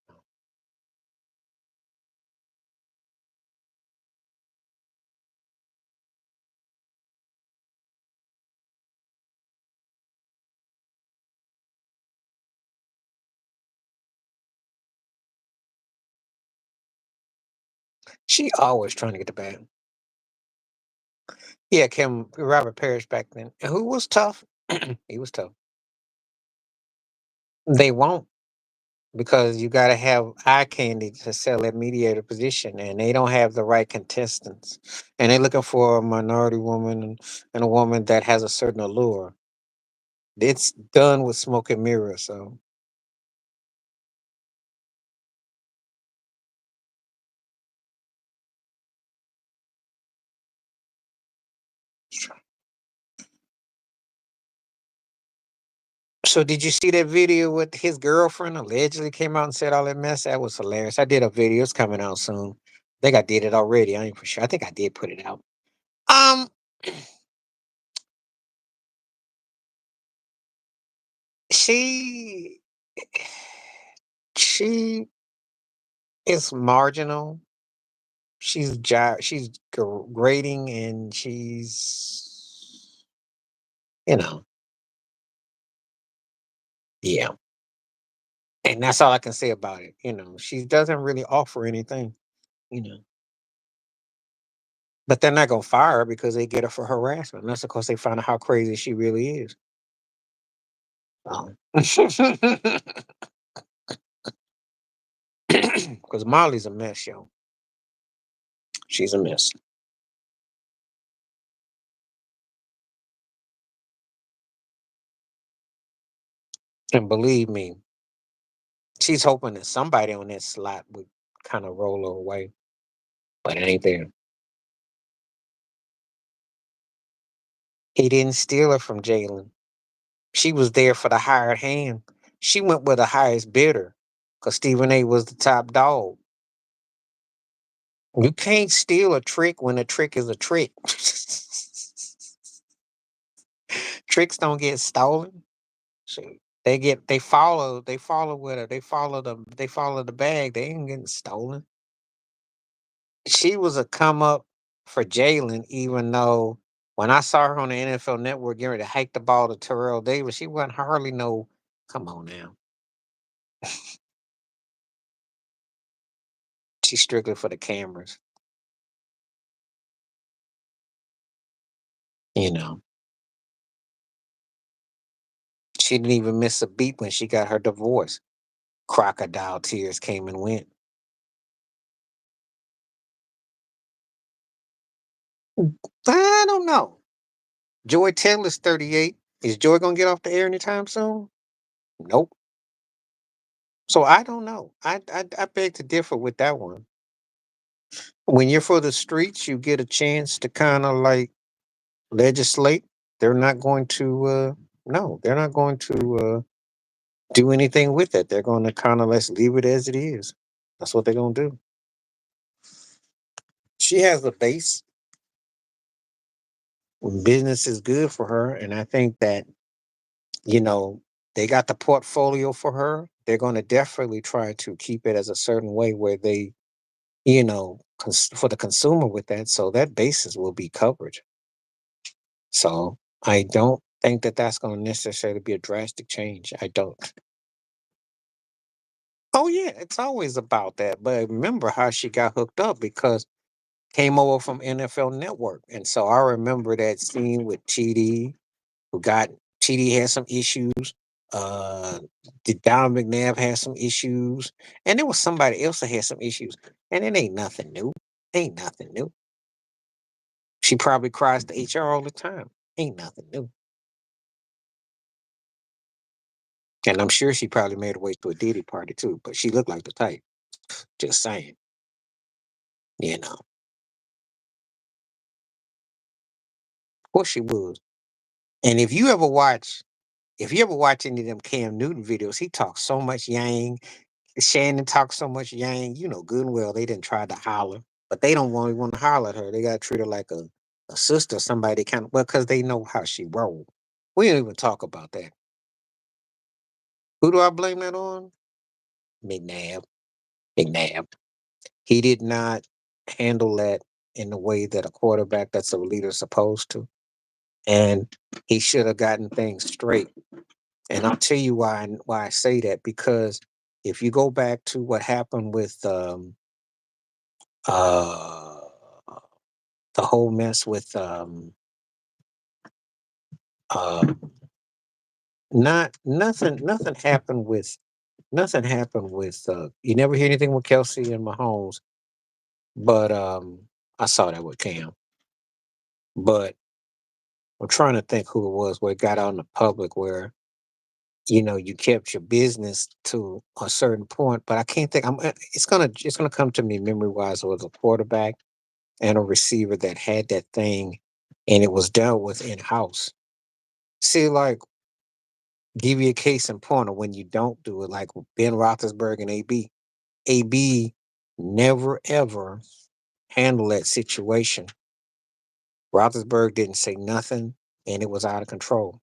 She always trying to get the bag. Yeah, Kim Robert Parrish back then. Who was tough? He was tough. They won't because you got to have eye candy to sell that mediator position, and they don't have the right contestants. And they're looking for a minority woman and a woman that has a certain allure. It's done with smoke and mirror. So So did you see that video with his girlfriend allegedly came out and said all that mess? That was hilarious. I did a video. It's coming out soon. I think I did it already. I ain't for sure. I think I did put it out. Um, she she is marginal. She's grading, and you know, yeah. And that's all I can say about it. She doesn't really offer anything. You know, but they're not gonna fire her because they get her for harassment. Unless, of course, they find out how crazy she really is. Because Molly's a mess, yo. She's a mess. And believe me, she's hoping that somebody on that slot would kind of roll her away, but it ain't there. He didn't steal her from Jalen. She was there for the hired hand. She went with the highest bidder because Stephen A was the top dog. You can't steal a trick when a trick is a trick. Tricks don't get stolen. Shoot. They follow with her. They follow the bag. They ain't getting stolen. She was a come up for Jalen, even though when I saw her on the NFL Network getting ready to hike the ball to Terrell Davis, she wasn't hardly no. Come on now, she's strictly for the cameras. You know, she didn't even miss a beat when she got her divorce. Crocodile tears came and went. I don't know. Joy Taylor's 38. Is Joy gonna get off the air anytime soon? Nope. So I don't know. I beg to differ with that one. When you're for the streets, you get a chance to kind of like legislate. They're not going to no, they're not going to do anything with it. They're going to kind of let's leave it as it is. That's what they're going to do. She has a base. Business is good for her, and I think that you know they got the portfolio for her. They're going to definitely try to keep it as a certain way where they, for the consumer with that, so that basis will be covered. So I don't think that that's going to necessarily be a drastic change. I don't. Oh yeah, it's always about that. But remember how she got hooked up because came over from NFL Network, and so I remember that scene with TD, who got TD had some issues. Uh, did Don McNabb had some issues, and there was somebody else that had some issues, and it ain't nothing new. Ain't nothing new. She probably cries to HR all the time. Ain't nothing new. And I'm sure she probably made her way to a Diddy party too, but she looked like the type. Just saying, you know. Well, she was. And if you ever watch any of them Cam Newton videos, he talks so much yang. Shannon talks so much yang. You know good and well they didn't try to holler, but they don't want to holler at her. They got to treat her like a a sister, somebody kind of, well, because they know how she rolled. We don't even talk about that. Who do I blame that on? McNabb. McNabb. He did not handle that in the way that a quarterback that's a leader is supposed to. And he should have gotten things straight. And I'll tell you why I say that, because if you go back to what happened with uh the whole mess with uh not nothing happened with you never hear anything with Kelsey and Mahomes, but I saw that with Cam. But I'm trying to think who it was where it got out in the public where you kept your business to a certain point, but I can't think. It's gonna come to me memory wise. It was a quarterback and a receiver that had that thing, and it was dealt with in house. See, like, give you a case in point of when you don't do it, like with Ben Roethlisberger and AB. AB never ever handled that situation. Roethlisberger didn't say nothing, and it was out of control.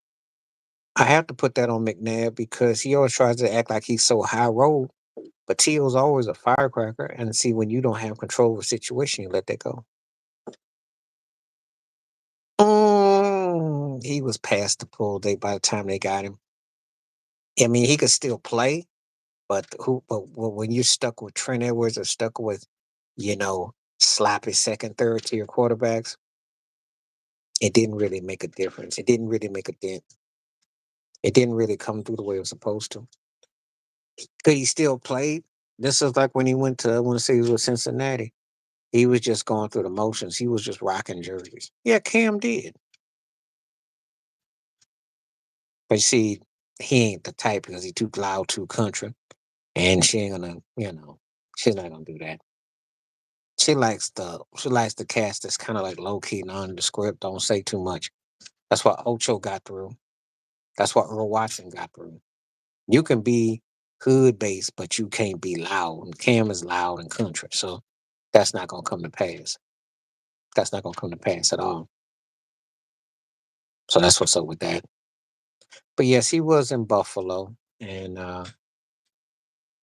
I have to put that on McNabb because he always tries to act like he's so high road, but Tio's always a firecracker. And see, when you don't have control of a situation, you let that go. He was past the pull date by the time they got him. I mean, he could still play, but when you're stuck with Trent Edwards or stuck with, you know, sloppy second, third tier quarterbacks, it didn't really make a difference. It didn't really make a dent. It didn't really come through the way it was supposed to. Could he still play? This is like when he went to, I want to say he was with Cincinnati. He was just going through the motions. He was just rocking jerseys. Yeah, Cam did. But see, he ain't the type because he too loud, too country. And she ain't gonna, she's not gonna do that. She likes the cast that's kind of like low key, nondescript, don't say too much. That's what Ocho got through. That's what Earl Watson got through. You can be hood based, but you can't be loud. And Cam is loud and country. So that's not gonna come to pass. That's not gonna come to pass at all. So that's what's up with that. But yes, he was in Buffalo and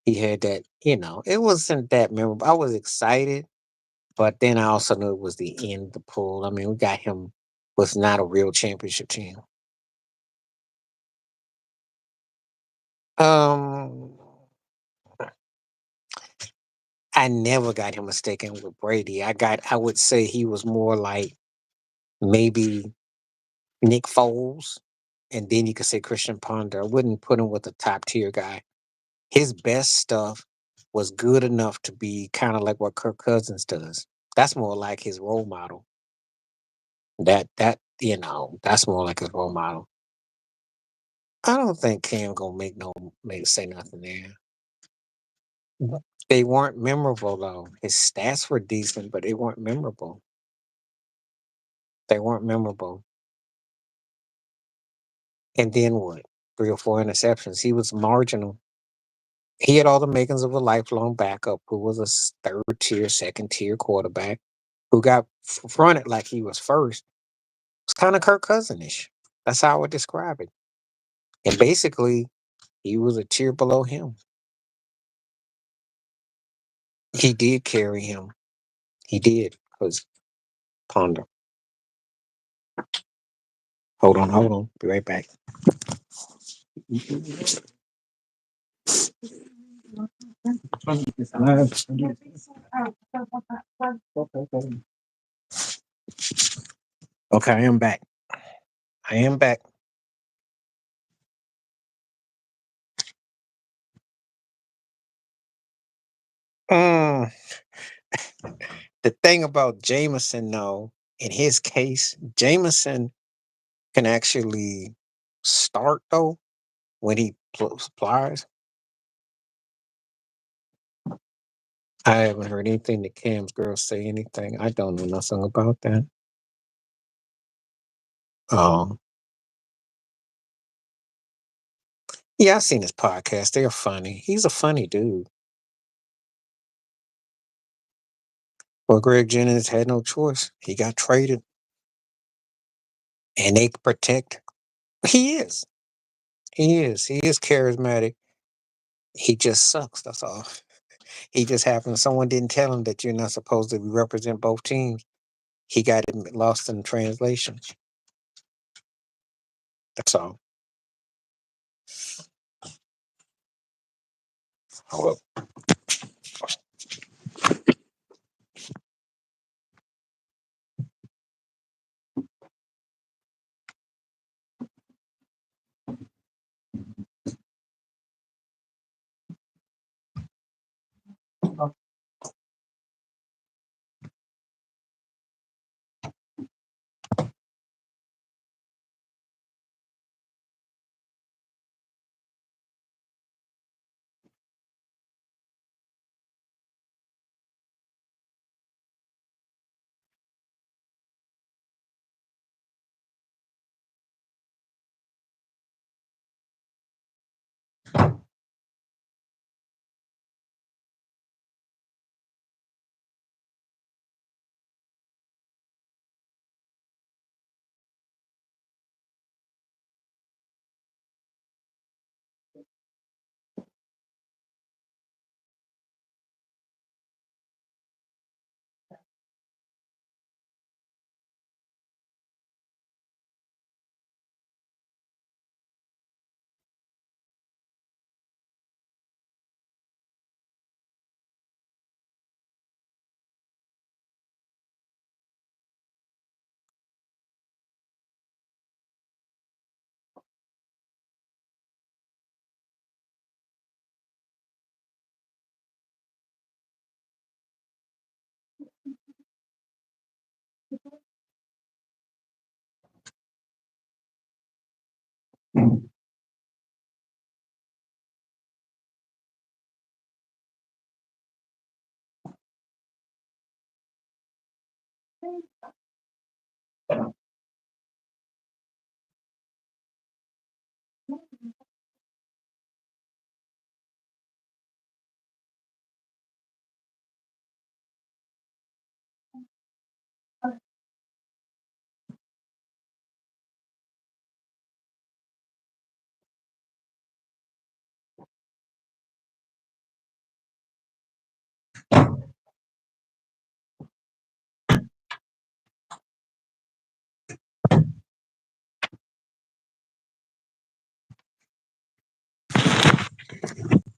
he had that, it wasn't that memorable. I was excited, but then I also knew it was the end of the pool. I mean, we got him with not a real championship team. Um, I never got him mistaken with Brady. I would say he was more like maybe Nick Foles, and then you could say Christian Ponder. I wouldn't put him with a top tier guy. His best stuff was good enough to be kind of like what Kirk Cousins does. That's more like his role model. That's more like his role model. I don't think Cam gonna make say nothing there. They weren't memorable though. His stats were decent, but they weren't memorable. They weren't memorable. And then what? Three or four interceptions. He was marginal. He had all the makings of a lifelong backup who was a third tier, second tier quarterback who got fronted like he was first. It's kind of Kirk Cousinish. That's how I would describe it. And basically, he was a tier below him. He did carry him. He did. Because Ponder. Hold on. Be right back. Okay, I am back. I am back. Mm, the thing about Jameson, though, in his case, Jameson can actually start though when he applies. I haven't heard anything that Cam's girls say anything. I don't know nothing about that. Um, yeah, I've seen his podcast. They're funny. He's a funny dude. Well, Greg Jennings had no choice. He got traded. and they protect. He is. He is. He is charismatic. He just sucks. That's all. He just happened. Someone didn't tell him that you're not supposed to represent both teams. He got it lost in translation. That's all. Oh, well.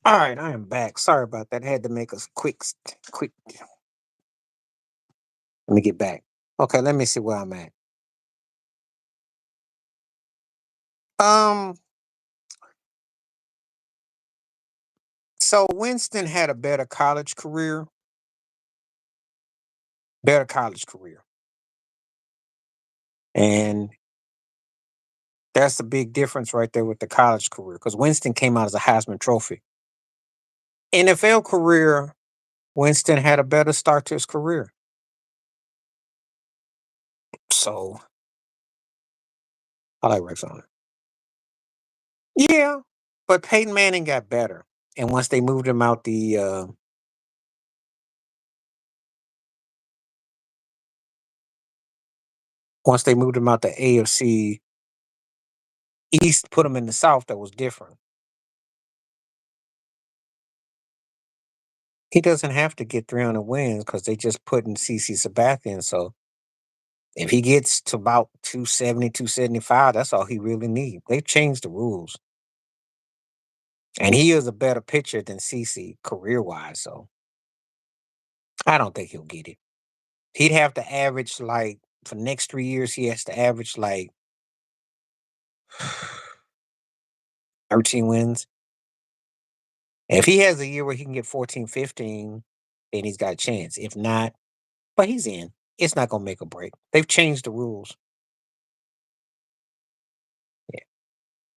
All right, I am back. Sorry about that. I had to make a quick. Let me get back. Okay, let me see where I'm at. Um, so Winston had a better college career, and that's a big difference right there with the college career because Winston came out as a Heisman Trophy. NFL career, Winston had a better start to his career. So I like Rex on it. Yeah, but Peyton Manning got better, and once they moved him out the AFC East, put him in the South, that was different. He doesn't have to get 300 wins because they just put in CC Sabathia. So if he gets to about 270, 275, that's all he really needs. They've changed the rules. And he is a better pitcher than CC career wise. So I don't think he'll get it. He'd have to average like for the next 3 years, he has to average like 13 wins. And if he has a year where he can get 14, 15, then he's got a chance. If not, but he's in. It's not gonna make a break. They've changed the rules. Yeah.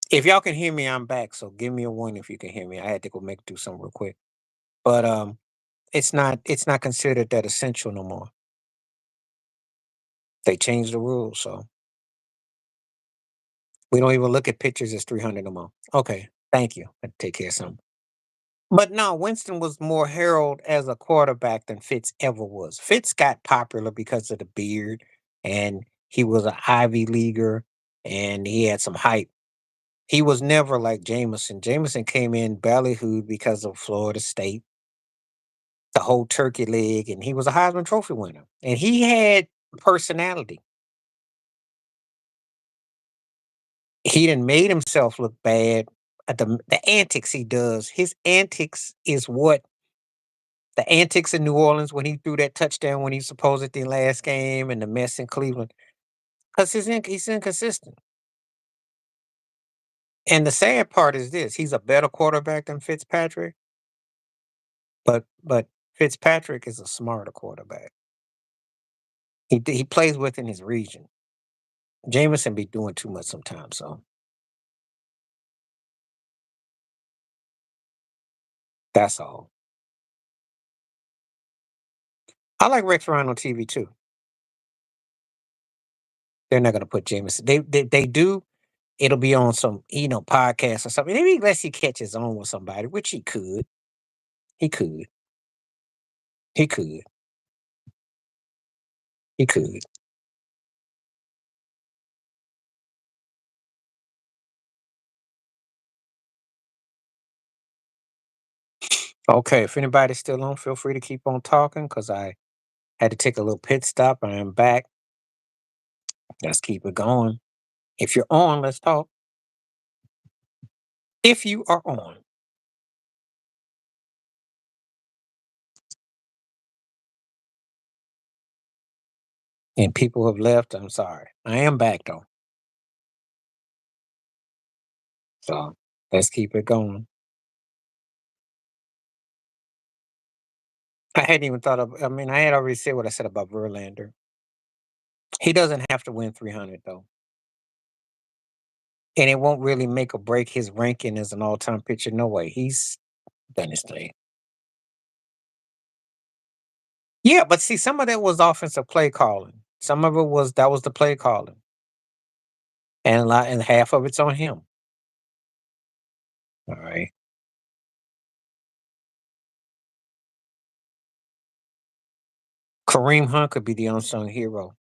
If y'all can hear me, I'm back. So give me a one if you can hear me. I had to go do something real quick. But it's not considered that essential no more. They changed the rules, so we don't even look at pictures as 300 no more. Okay, thank you. I take care of something. But no, Winston was more heralded as a quarterback than Fitz ever was. Fitz got popular because of the beard, and he was an Ivy leaguer, and he had some hype. He was never like Jameson. Jameson came in ballyhooed because of Florida State, the whole turkey leg, and he was a Heisman Trophy winner. And he had personality. He done made himself look bad at the antics he does. His antics is what the antics in New Orleans when he threw that touchdown when he supposedly last game and the mess in Cleveland. Because he's inconsistent. And the sad part is this: he's a better quarterback than Fitzpatrick, but Fitzpatrick is a smarter quarterback. He plays within his region. Jameson be doing too much sometimes, so that's all. I like Rex Ryan on TV too. They're not gonna put Jameson. They do. It'll be on some podcast or something. Maybe unless he catches on with somebody, which he could. He could. He could. He could. Okay, if anybody's still on, feel free to keep on talking because I had to take a little pit stop and I'm back. Let's keep it going. If you're on, let's talk. If you are on. And people have left, I'm sorry. I am back though. So let's keep it going. I hadn't even thought of, I mean, I had already said what I said about Verlander. He doesn't have to win 300 though. And it won't really make or break his ranking as an all time pitcher. No way. He's done his thing. Yeah, but see, some of that was offensive play calling. Some of it was that was the play calling. And and half of it's on him. All right. Kareem Hunt could be the unsung hero.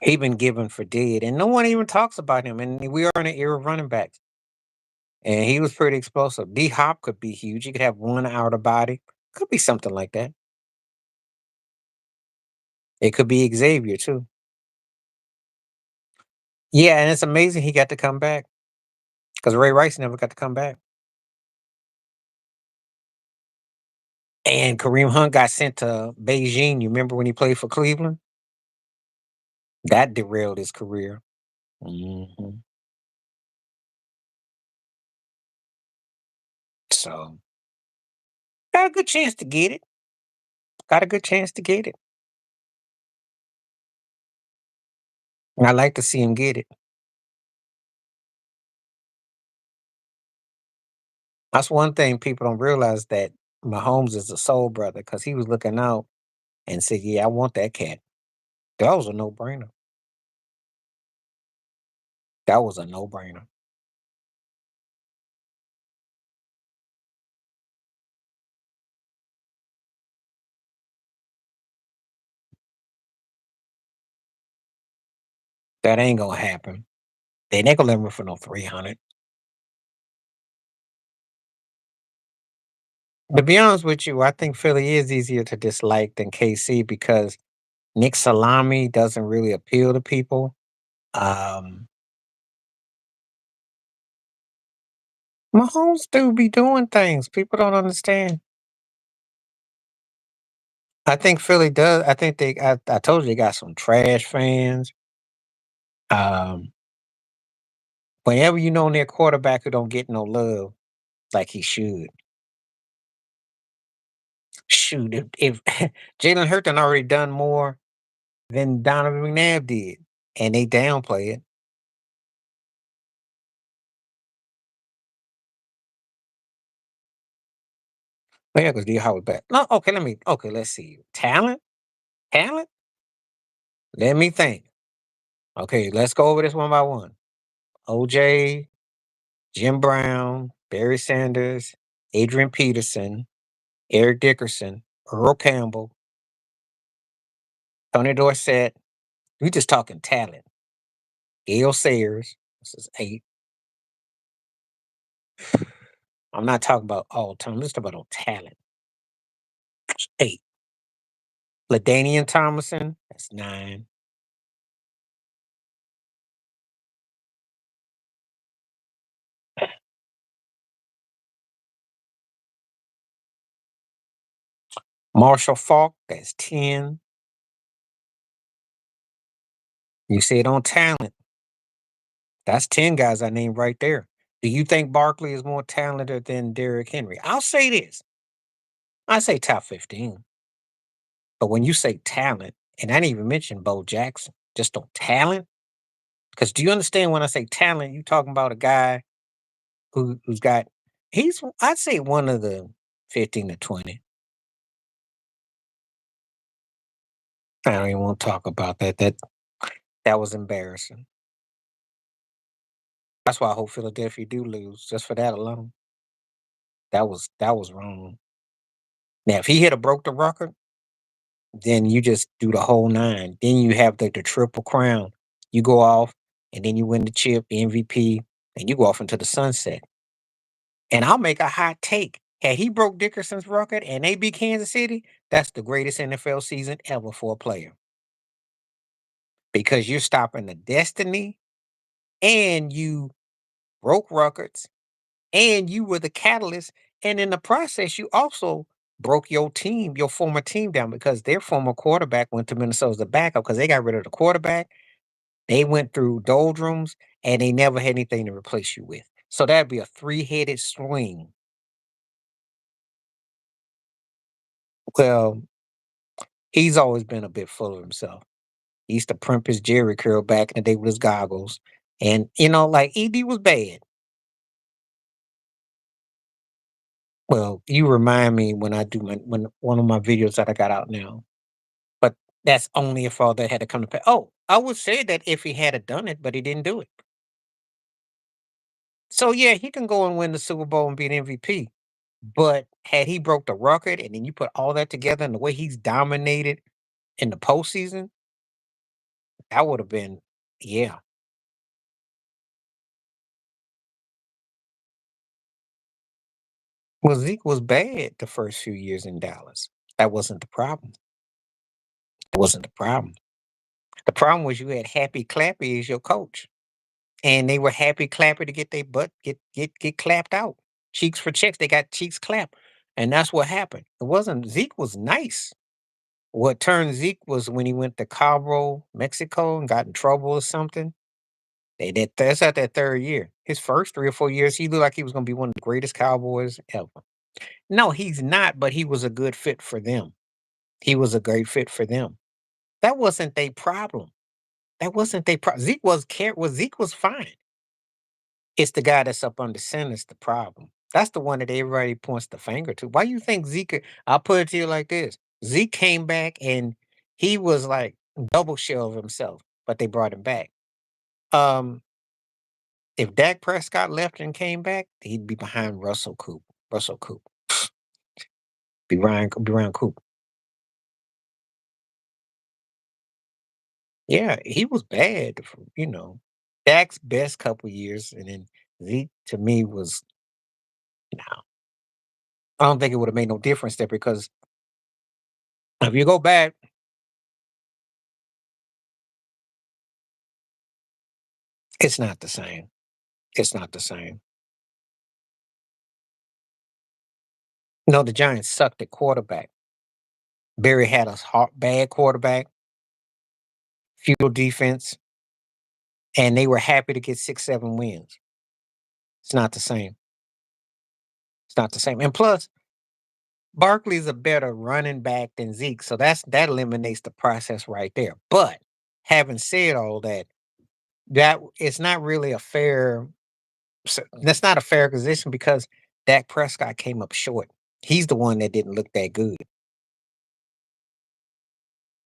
He been given for dead, and no one even talks about him. And we are in an era of running backs, and he was pretty explosive. D Hop could be huge. He could have one outer body. Could be something like that. It could be Xavier too. Yeah, and it's amazing he got to come back because Ray Rice never got to come back. And Kareem Hunt got sent to Beijing. You remember when he played for Cleveland? That derailed his career. Mhm. So got a good chance to get it. Got a good chance to get it. And I like to see him get it. That's one thing people don't realize that Mahomes is a soul brother because he was looking out and said, "Yeah, I want that cat." That was a no brainer. That was a no brainer. That ain't gonna happen. They ain't gonna let him for no 300. To be honest with you, I think Philly is easier to dislike than KC because Nick Salami doesn't really appeal to people. Um, Mahomes do be doing things people don't understand. I think Philly does. I think I told you they got some trash fans. Um, Whenever you know their quarterback who don't get no love like he should. Shoot, if Jalen Hurts done already done more than Donovan McNabb did, and they downplay it. Well, yeah, because D Howard back. No, okay, let's see. Talent? Talent? Let me think. Okay, let's go over this one by one. OJ, Jim Brown, Barry Sanders, Adrian Peterson, Eric Dickerson, Earl Campbell, Tony Dorsett. We just talking talent. Gale Sayers, this is 8. I'm not talking about all time. Let's talk about on talent. It's 8. LaDainian Tomlinson, that's 9. Marshall Falk, that's 10. You said on talent, that's 10 guys I named right there. Do you think Barkley is more talented than Derrick Henry? I'll say this. I say top 15. But when you say talent, and I didn't even mention Bo Jackson, just on talent, because do you understand when I say talent, you talking about a guy who's got he's I'd say one of the 15 to 20. I don't even want to talk about that. That was embarrassing. That's why I hope Philadelphia do lose, just for that alone. That was wrong. Now, if he had a broke the record, then you just do the whole nine. Then you have the triple crown. You go off, and then you win the chip, the MVP, and you go off into the sunset. And I'll make a hot take. Had he broke Dickerson's record and they beat Kansas City, that's the greatest NFL season ever for a player. Because you're stopping the destiny and you broke records and you were the catalyst. And in the process, you also broke your team, your former team down because their former quarterback went to Minnesota as a backup because they got rid of the quarterback. They went through doldrums and they never had anything to replace you with. So that'd be a three-headed swing. Well, he's always been a bit full of himself. He used to primp his Jerry curl back in the day with his goggles. And, like ED was bad. Well, you remind me when I do when one of my videos that I got out now. But that's only if all that had to come to pass. Oh, I would say that if he had done it, but he didn't do it. So yeah, he can go and win the Super Bowl and be an MVP. But had he broke the record and then you put all that together and the way he's dominated in the postseason, that would have been, yeah. Well, Zeke was bad the first few years in Dallas. That wasn't the problem. That wasn't the problem. The problem was you had Happy Clappy as your coach, and they were happy clappy to get their butt get clapped out. Cheeks for checks. They got cheeks clapped, and that's what happened. It wasn't Zeke was nice. What turned Zeke was when he went to Cabo, Mexico, and got in trouble or something. That's at that third year. His first 3 or 4 years, he looked like he was going to be one of the greatest Cowboys ever. No, he's not, but he was a good fit for them. He was a great fit for them. That wasn't their problem. That wasn't their problem. Zeke was fine. It's the guy that's up under center is the problem. That's the one that everybody points the finger to. Why you think Zeke? I'll put it to you like this: Zeke came back and he was like double shell of himself, but they brought him back. Um, if Dak Prescott left and came back, he'd be behind Russell Coop. Russell Coop, be Ryan Coop. Yeah, he was bad. Dak's best couple years, and then Zeke to me was no. I don't think it would have made no difference there because if you go back, it's not the same. It's not the same. No, the Giants sucked at quarterback. Barry had a bad quarterback, feudal defense, and they were happy to get 6, 7 wins. It's not the same. It's not the same. And plus, Barkley's a better running back than Zeke, so that eliminates the process right there. But having said all that, that it's not really a fair. That's not a fair position because Dak Prescott came up short. He's the one that didn't look that good.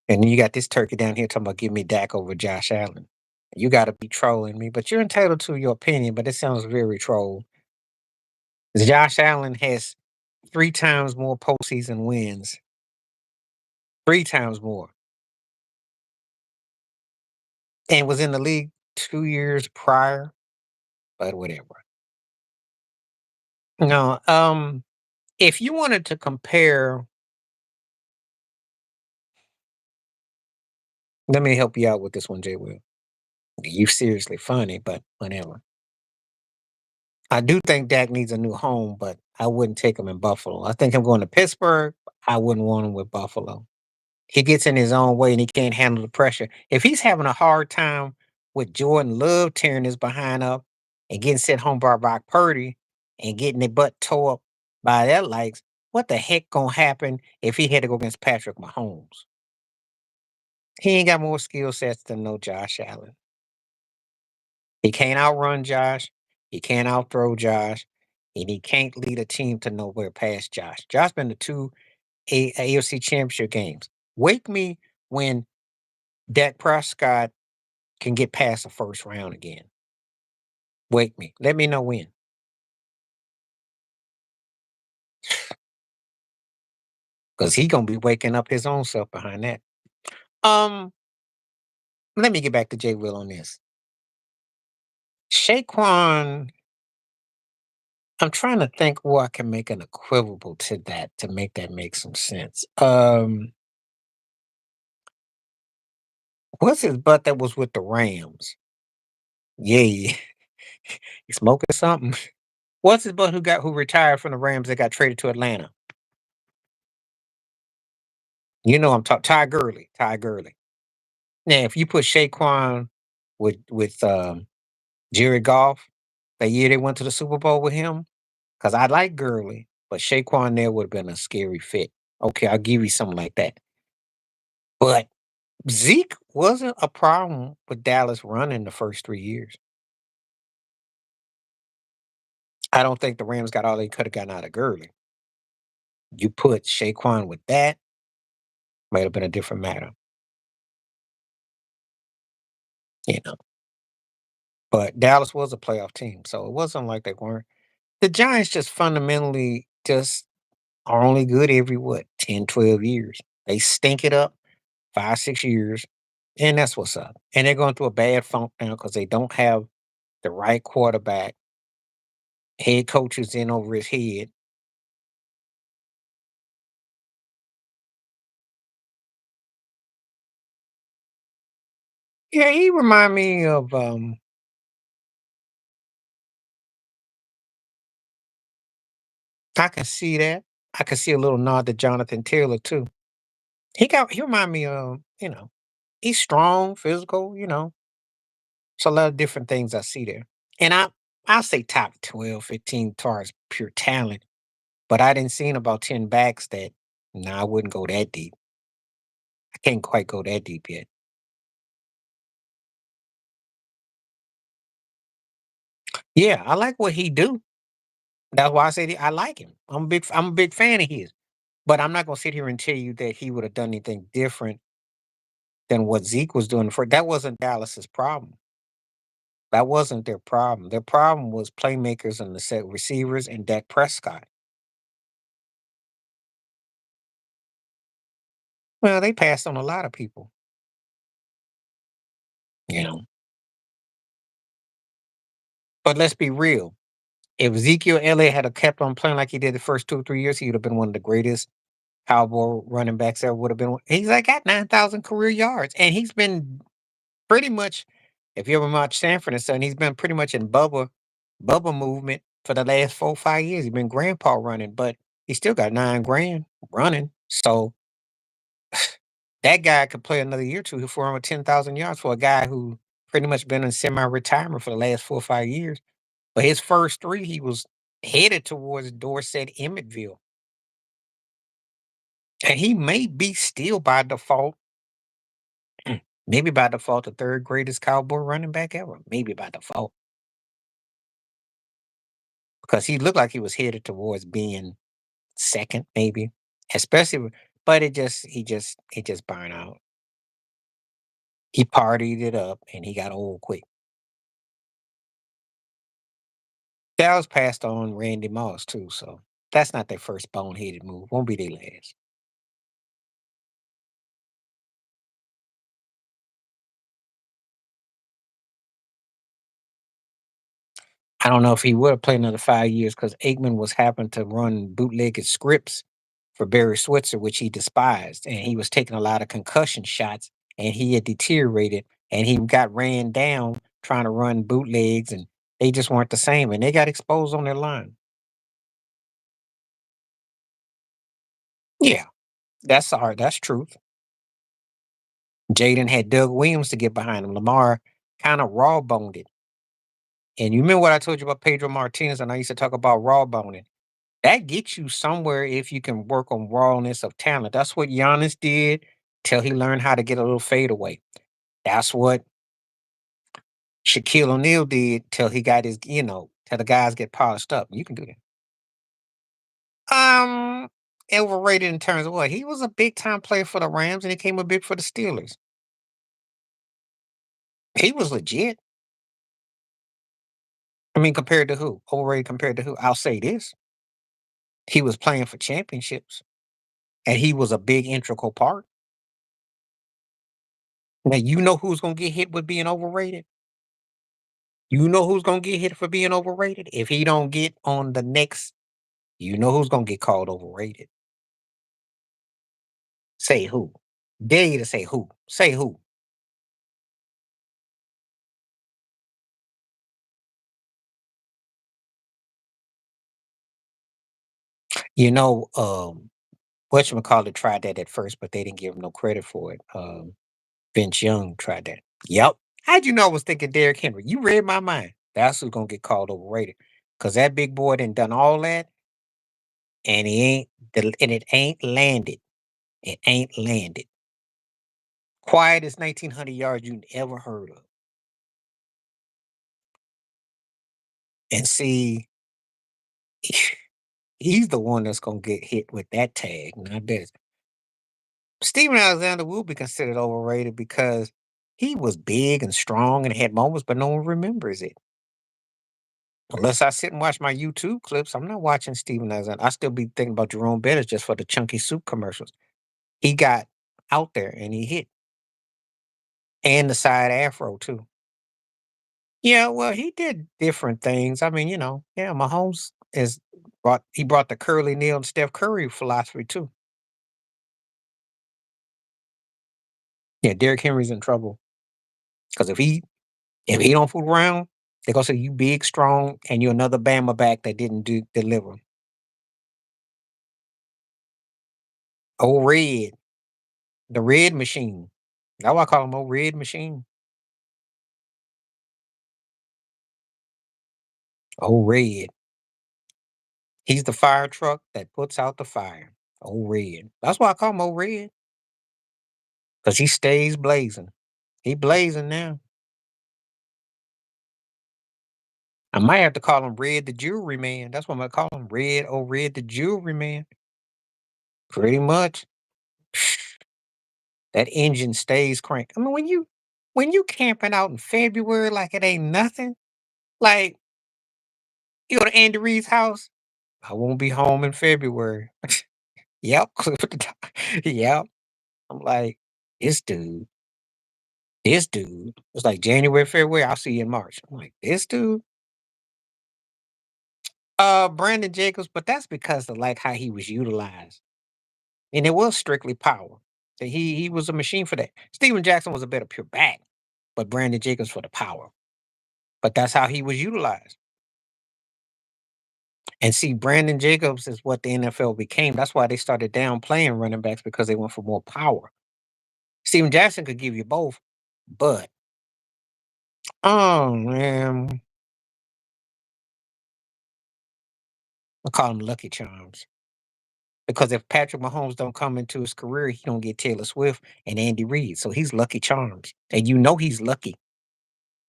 And then you got this turkey down here talking about give me Dak over Josh Allen. You got to be trolling me, but you're entitled to your opinion. But it sounds very troll. Josh Allen has 3 times more postseason wins, 3 times more, and was in the league 2 years prior, but whatever. No, if you wanted to compare, let me help you out with this one, Jay Will. You seriously funny, but whatever. I do think Dak needs a new home, but I wouldn't take him in Buffalo. I think him going to Pittsburgh. I wouldn't want him with Buffalo. He gets in his own way and he can't handle the pressure. If he's having a hard time with Jordan Love tearing his behind up and getting sent home by Brock Purdy and getting their butt tore up by their likes, what the heck gonna happen if he had to go against Patrick Mahomes? He ain't got more skill sets than no Josh Allen. He can't outrun Josh. He can't outthrow Josh. And he can't lead a team to nowhere past Josh. Josh been to two AFC championship games. Wake me when Dak Prescott can get past the first round again. Wake me. Let me know when. Because he gonna be waking up his own self behind that. Um, Let me get back to Jay Will on this. Shaquan, I'm trying to think where I can make an equivalent to that to make that make some sense. What's his butt that was with the Rams? Yeah, he smoking something. What's his butt who retired from the Rams that got traded to Atlanta? You know I'm talking Ty Gurley. Ty Gurley. Now, if you put Shaquan with Jared Goff, that year they went to the Super Bowl with him, because I like Gurley, but Shaquan there would have been a scary fit. Okay, I'll give you something like that. But Zeke wasn't a problem with Dallas running the first 3 years. I don't think the Rams got all they could have gotten out of Gurley. You put Shaquan with that, might have been a different matter, you know. But Dallas was a playoff team, so it wasn't like they weren't. The Giants just fundamentally just are only good every what 10, 12 years. They stink it up 5, 6 years, and that's what's up. And they're going through a bad funk now because they don't have the right quarterback. Head coach is in over his head. Yeah, he remind me of I can see that. I can see a little nod to Jonathan Taylor too. He remind me of, he's strong, physical, it's a lot of different things I see there. And I say top 12, 15 as pure talent, but I didn't see about 10 backs that no, I wouldn't go that deep. I can't quite go that deep yet. Yeah, I like what he do. That's why I said I like him. I'm a big fan of his. But I'm not gonna sit here and tell you that he would have done anything different than what Zeke was doing for that wasn't Dallas's problem. That wasn't their problem. Their problem was playmakers and the set receivers and Dak Prescott. Well, they passed on a lot of people, you know. But let's be real. If Ezekiel Elliott had a kept on playing like he did the first 2 or 3 years, he would have been one of the greatest Cowboy running backs ever would have been. He's like got 9,000 career yards, and he's been pretty much. If you ever watch Sanford and Son, he's been pretty much in Bubba movement for the last 4 5 years. He's been grandpa running, but he still got 9 grand running. So that guy could play another year or two for him with 10,000 yards for a guy who pretty much been in semi-retirement for the last 4 or 5 years. But his first three, he was headed towards Dorset, Emmettville. And he may be still by default, maybe by default, the third greatest Cowboy running back ever. Maybe by default. Because he looked like he was headed towards being second, maybe. But he just burned out. He partied it up and he got old quick. Dallas passed on Randy Moss too, so that's not their first boneheaded move. Won't be their last. I don't know if he would have played another 5 years because Aikman was happened to run bootlegged scripts for Barry Switzer, which he despised, and he was taking a lot of concussion shots, and he had deteriorated, and he got ran down trying to run bootlegs, and they just weren't the same, and they got exposed on their line. Yeah, that's hard. That's truth. Jaden had Doug Williams to get behind him. Lamar kind of raw boned it. And you remember what I told you about Pedro Martinez? And I used to talk about raw boning. That gets you somewhere if you can work on rawness of talent. That's what Giannis did till he learned how to get a little fadeaway. That's what Shaquille O'Neal did till he got his, till the guys get polished up. You can do that. Um, Overrated in terms of what? He was a big time player for the Rams and he came a big for the Steelers. He was legit. I mean, compared to who? Overrated compared to who? I'll say this. He was playing for championships and he was a big integral part. Now you know who's gonna get hit with being overrated? You know who's gonna get hit for being overrated? If he don't get on the next, you know who's gonna get called overrated. Say who? Dare you to say who? Say who? You know, whatchamacallit tried that at first, but they didn't give him no credit for it. Vince Young tried that. Yep. How'd you know I was thinking Derrick Henry? You read my mind. That's who's gonna get called overrated. Cause that big boy done all that and he ain't and it ain't landed. It ain't landed. Quietest 1,900 yards you ever heard of. And see, he's the one that's gonna get hit with that tag, not this. Steven Alexander will be considered overrated because he was big and strong and had moments, but no one remembers it. Unless I sit and watch my YouTube clips, I'm not watching Steven Alexander. I still be thinking about Jerome Bettis just for the chunky soup commercials. He got out there and he hit. And the side afro too. Yeah, well, he did different things. I mean, yeah, Mahomes brought the curly nail and Steph Curry philosophy too. Yeah, Derrick Henry's in trouble because if he don't fool around, they're gonna say you big, strong, and you're another Bama back that didn't deliver. Oh, Red, the Red Machine. That's why I call him Old Red Machine. Oh, Red. He's the fire truck that puts out the fire. Oh, Red. That's why I call him Old Red because he stays blazing. He blazing now. I might have to call him Red the Jewelry Man. That's what I'm gonna call him. Red, oh Red the Jewelry Man. Pretty much. That engine stays cranked. I mean, when you camping out in February like it ain't nothing, like you go to Andy Reid's house, I won't be home in February. Yep. Yep. I'm like, this dude, this dude. It's like January, February, I'll see you in March. I'm like, this dude. Brandon Jacobs, but that's because of like how he was utilized. And it was strictly power. That he was a machine for that. Steven Jackson was a better pure back, but Brandon Jacobs for the power. But that's how he was utilized. And see, Brandon Jacobs is what the NFL became. That's why they started downplaying running backs because they went for more power. Steven Jackson could give you both, but oh man, I call him Lucky Charms. Because if Patrick Mahomes don't come into his career, he don't get Taylor Swift and Andy Reid. So he's Lucky Charms. And you know he's lucky.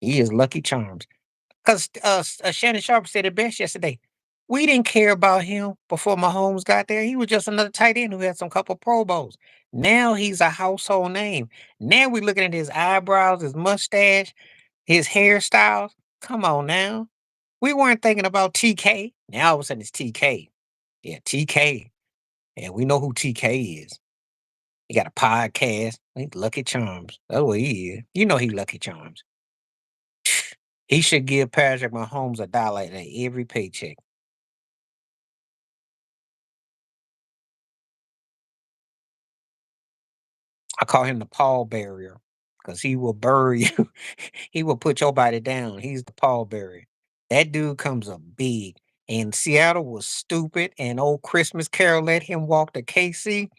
He is Lucky Charms. Because Shannon Sharp said it best yesterday. We didn't care about him before Mahomes got there. He was just another tight end who had some couple Pro Bowls. Now he's a household name. Now we're looking at his eyebrows, his mustache, his hairstyles. Come on now. We weren't thinking about TK. Now all of a sudden it's TK. Yeah, TK. And we know who TK is. He got a podcast. He's Lucky Charms. That's what he is. You know he Lucky Charms. He should give Patrick Mahomes $1 at every paycheck. I call him the pall barrier because he will bury you. He will put your body down. He's the pall barrier. That dude comes up big. And Seattle was stupid, and old Christmas Carol let him walk to KC.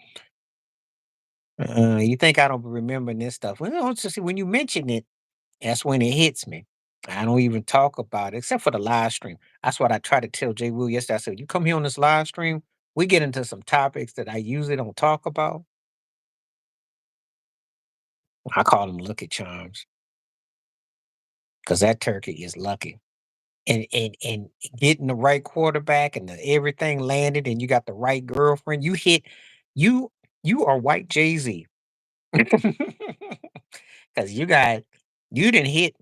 You think I don't remember this stuff? Well, it's just when you mention it, that's when it hits me. I don't even talk about it except for the live stream. That's what I try to tell Jay Will yesterday. I said, "You come here on this live stream, we get into some topics that I usually don't talk about." I call them lucky charms because that turkey is lucky. And getting the right quarterback and everything landed, and you got the right girlfriend. You you are white Jay Z because you didn't hit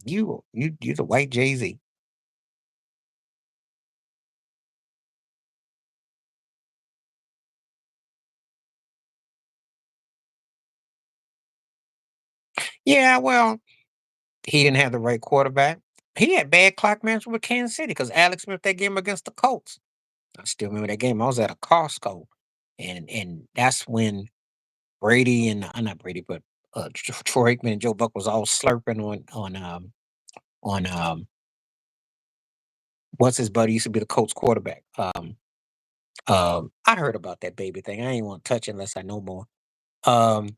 you the white Jay Z. Yeah, well, he didn't have the right quarterback. He had bad clock management with Kansas City because Alex Smith that game against the Colts. I still remember that game. I was at a Costco, and that's when Brady and not Brady, but Troy Aikman and Joe Buck was all slurping on what's his buddy used to be the Colts quarterback. I heard about that baby thing. I ain't want to touch it unless I know more. Um,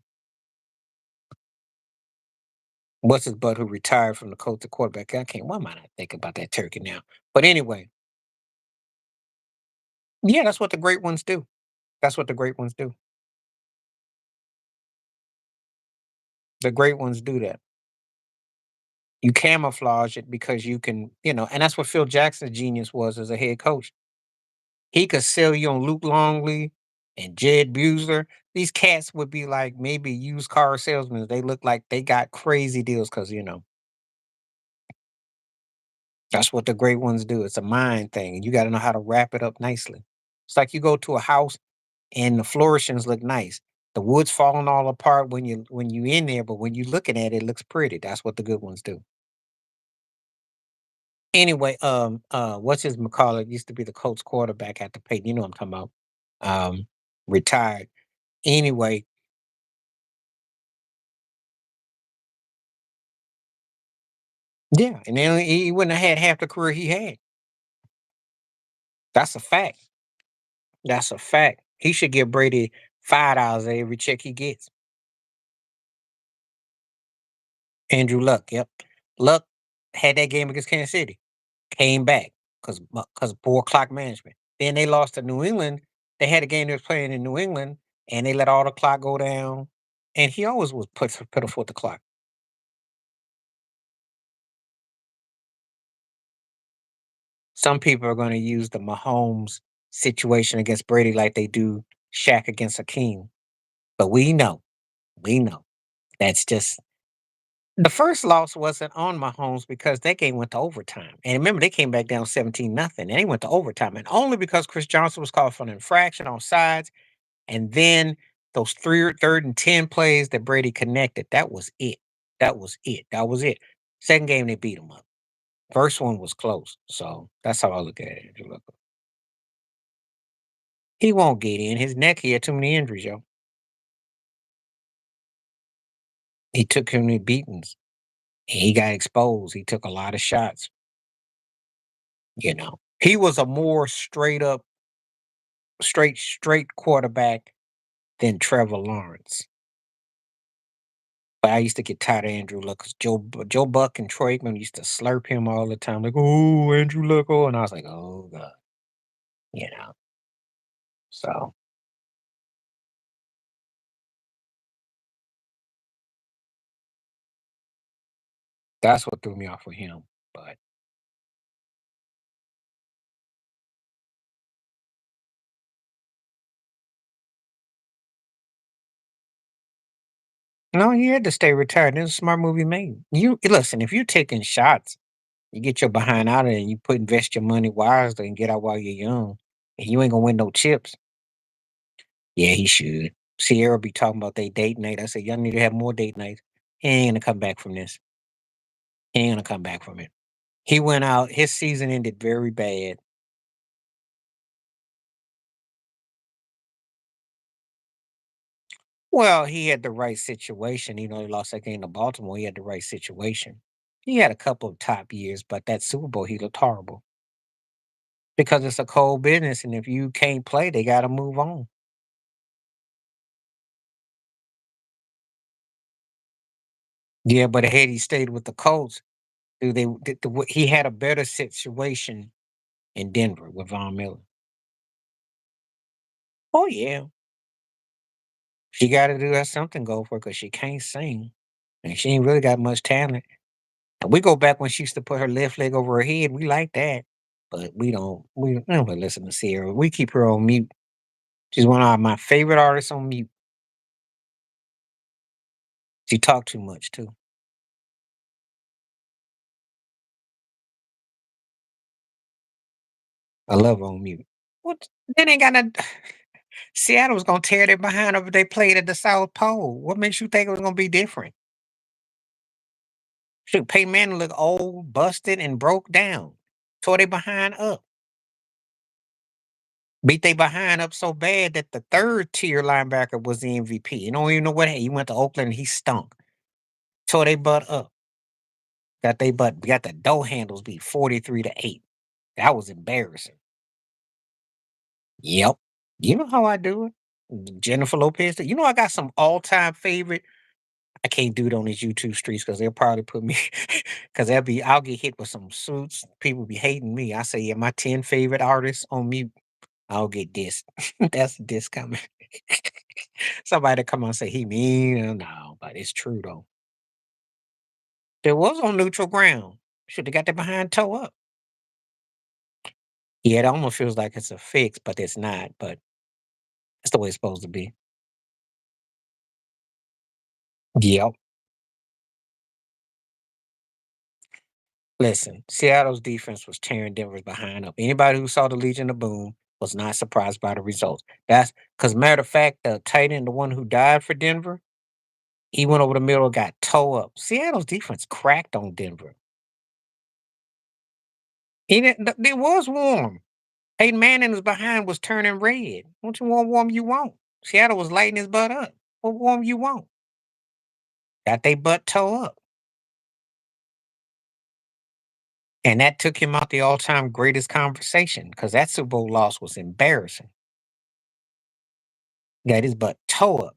what's his bud who retired from the Colts the quarterback? I can't. Why am I not thinking about that turkey now? But anyway, yeah, that's what the great ones do. That's what the great ones do. The great ones do that. You camouflage it because you can, and that's what Phil Jackson's genius was as a head coach. He could sell you on Luke Longley and Jed Buesler. These cats would be like maybe used car salesmen. They look like they got crazy deals because, that's what the great ones do. It's a mind thing. And you got to know how to wrap it up nicely. It's like you go to a house and the flourishings look nice. The wood's falling all apart when you in there, but when you looking at it, it looks pretty. That's what the good ones do. Anyway, what's his McCullough used to be the Colts quarterback at the Peyton. You know what I'm talking about. Retired. Anyway, yeah, and then he wouldn't have had half the career he had. That's a fact. That's a fact. He should give Brady $5 every check he gets. Andrew Luck, yep. Luck had that game against Kansas City, came back because poor clock management. Then they lost to New England. They had a game they was playing in New England, and they let all the clock go down. And he always was pitiful with the clock. Some people are going to use the Mahomes situation against Brady like they do Shaq against Hakeem. But we know that's just the first loss wasn't on Mahomes because that game went to overtime. And remember, they came back down 17 nothing and they went to overtime. And only because Chris Johnson was called for an infraction on sides. And then those third and 10 plays that Brady connected, that was it. That was it. That was it. Second game, they beat him up. First one was close. So that's how I look at it. Andrew Luck. He won't get in. His neck, he had too many injuries, yo. He took too many beatings. And he got exposed. He took a lot of shots. He was a more straight quarterback than Trevor Lawrence. But I used to get tired of Andrew Luck because Joe Buck and Troy Aikman used to slurp him all the time, like, "Oh, Andrew Luck," oh, and I was like, "Oh God," you know. So that's what threw me off with him. But no, he had to stay retired. It was a smart movie made. You listen, if you're taking shots, you get your behind out of it and you invest your money wisely and get out while you're young. And you ain't gonna win no chips. Yeah, he should. Sierra be talking about they date night. I said, y'all need to have more date nights. He ain't gonna come back from this. He ain't gonna come back from it. He went out, his season ended very bad. Well, he had the right situation. He lost that game to Baltimore. He had the right situation. He had a couple of top years, but that Super Bowl, he looked horrible because it's a cold business. And if you can't play, they got to move on. Yeah, but had he stayed with the Colts, he had a better situation in Denver with Von Miller. Oh, yeah. She got to do that something go for because she can't sing and she ain't really got much talent. And we go back when she used to put her left leg over her head. We like that. But we don't really listen to Sierra. We keep her on mute. She's one of my favorite artists on mute. She talk too much too. I love her on mute. What? They ain't got no. Seattle was gonna tear their behind up if they played at the South Pole. What makes you think it was gonna be different? Shoot, Peyton Manning look old, busted, and broke down. Tore they behind up. Beat they behind up so bad that the third tier linebacker was the MVP. You don't even know what he went to Oakland and he stunk. Tore they butt up. Got the door handles beat 43-8. That was embarrassing. Yep. You know how I do it. Jennifer Lopez. You know I got some all-time favorite. I can't do it on these YouTube streets because they'll probably put me because I'll get hit with some suits. People be hating me. I say, yeah, my 10 favorite artists on me, I'll get dissed. That's a diss coming. Somebody come on and say he mean. No, but it's true though. There was on neutral ground. Should have got that behind toe up. Yeah, it almost feels like it's a fix, but it's not. But it's the way it's supposed to be. Yep. Listen, Seattle's defense was tearing Denver's behind up. Anybody who saw the Legion of Boom was not surprised by the results. That's because, matter of fact, the tight end, the one who died for Denver, he went over the middle, got toe up. Seattle's defense cracked on Denver. It was warm. Peyton Manning was behind, was turning red. What you want warm you want? Seattle was lighting his butt up. What warm you want? Got they butt toe up. And that took him out the all-time greatest conversation because that Super Bowl loss was embarrassing. Got his butt toe up.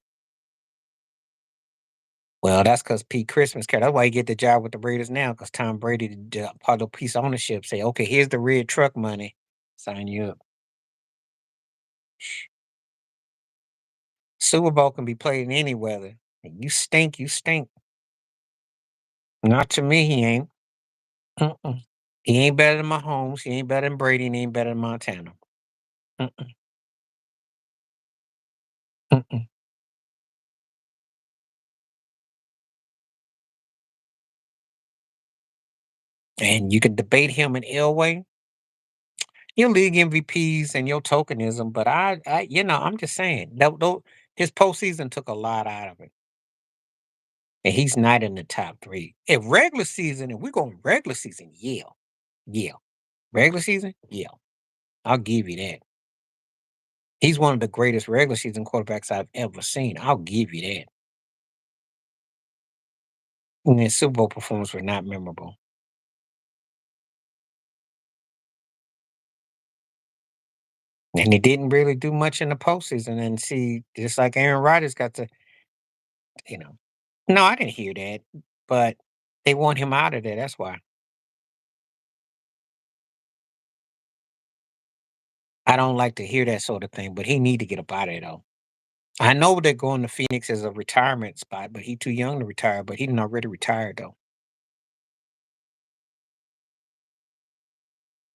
Well, that's because Pete Christmas care. That's why he get the job with the Raiders now. Because Tom Brady, part of the piece of ownership, say, "Okay, here's the red truck money. Sign you up." Super Bowl can be played in any weather. And you stink, you stink. Not to me, he ain't. Mm-mm. He ain't better than Mahomes. He ain't better than Brady. And he ain't better than Montana. Mm-mm. Mm-mm. And you can debate him in Elway, your league MVPs and your tokenism, but I'm just saying, his postseason took a lot out of it. And he's not in the top 3. If regular season, if we're going regular season, yeah. Yeah. Regular season, yeah. I'll give you that. He's one of the greatest regular season quarterbacks I've ever seen. I'll give you that. And his Super Bowl performance were not memorable. And he didn't really do much in the postseason. And see, just like Aaron Rodgers got to, you know. No, I didn't hear that. But they want him out of there. That's why. I don't like to hear that sort of thing, but he need to get up out of there though. I know they're going to Phoenix as a retirement spot, but he too young to retire, but he done already retired though.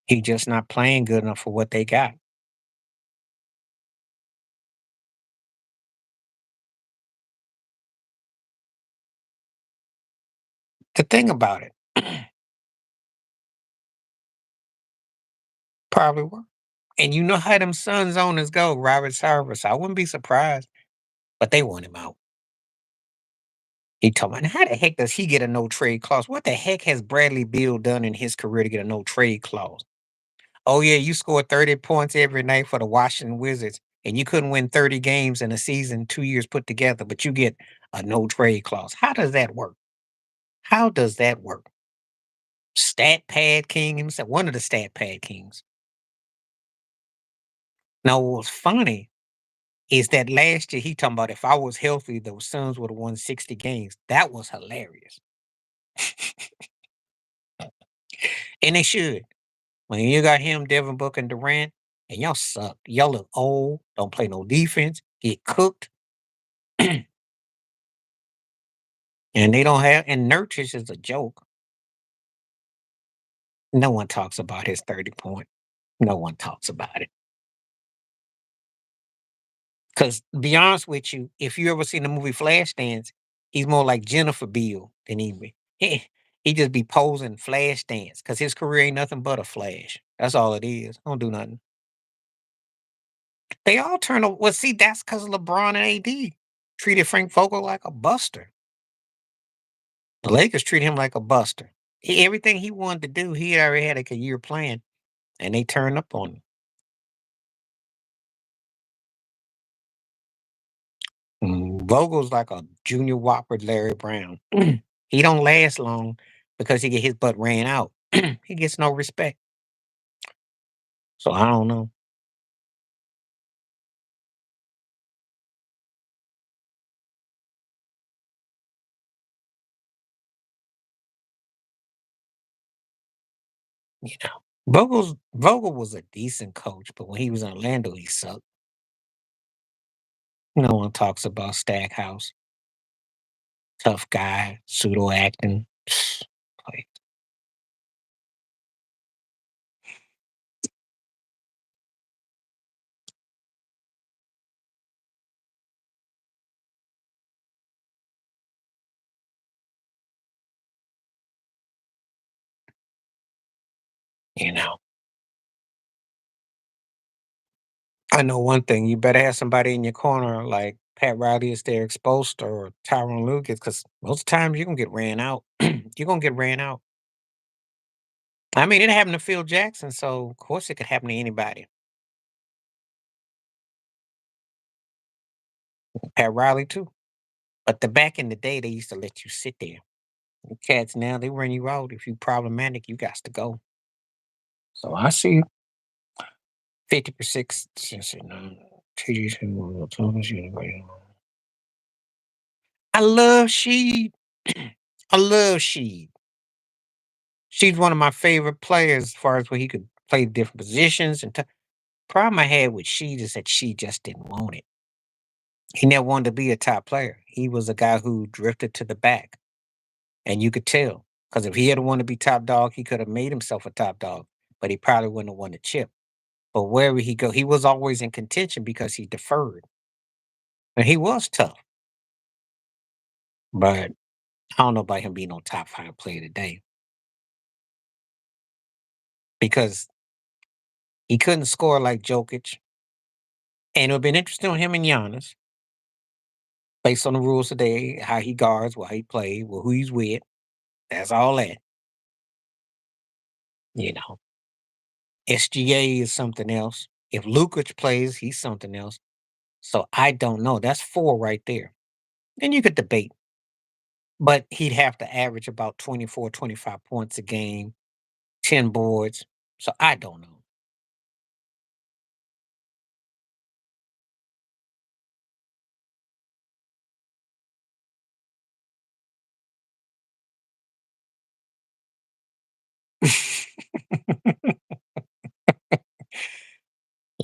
He just not playing good enough for what they got. The thing about it, probably were. And you know how them Suns owners go, Robert Sarver. So I wouldn't be surprised, but they want him out. He told me, how the heck does he get a no trade clause? What the heck has Bradley Beal done in his career to get a no trade clause? Oh yeah, you scored 30 points every night for the Washington Wizards, and you couldn't win 30 games in a season 2 years put together, but you get a no trade clause. How does that work? How does that work? Stat pad king himself, one of the stat pad kings. Now, what's funny is that last year he talking about if I was healthy, the Suns would have won 60 games. That was hilarious. And they should. When you got him, Devin Booker, and Durant, and y'all suck. Y'all look old, don't play no defense, get cooked, and they don't have, and Nurkic is a joke. No one talks about his 30 point. No one talks about it. Because be honest with you, if you ever seen the movie Flashdance, he's more like Jennifer Beal than he just be posing Flashdance because his career ain't nothing but a flash. That's all it is. Don't do nothing. They all turn over. Well, see, that's because LeBron and AD treated Frank Vogel like a buster. The Lakers treat him like a buster. Everything he wanted to do, he already had like a year plan, and they turned up on him. Vogel's like a junior whopper Larry Brown. He don't last long because he get his butt ran out. He gets no respect. So I don't know. You know, Vogel was a decent coach, but when he was in Orlando, he sucked. No one talks about Stackhouse. Tough guy, pseudo acting. Like, you know. I know one thing, you better have somebody in your corner like Pat Riley is there exposed or Tyron Lucas, because most times you're gonna get ran out. You're gonna get ran out. I mean, it happened to Phil Jackson, so of course it could happen to anybody. Pat Riley too. But the back in the day, they used to let you sit there. The cats now they run you out. If you problematic, you got to go. So I see 50%. I love Sheed. I love Sheed. She's one of my favorite players as far as where he could play different positions. Problem I had with Sheed is that she just didn't want it. He never wanted to be a top player. He was a guy who drifted to the back, and you could tell because if he had wanted to be top dog, he could have made himself a top dog, but he probably wouldn't have won the chip. But wherever he go, he was always in contention because he deferred, and he was tough. But I don't know about him being on top five player today because he couldn't score like Jokic, and it would have been interesting on him and Giannis based on the rules today, how he guards, how he plays, who he's with. That's all that. You know, SGA is something else. If Lukic plays, he's something else. So I don't know. That's four right there. Then you could debate, but he'd have to average about 24, 25 points a game, 10 boards. So I don't know.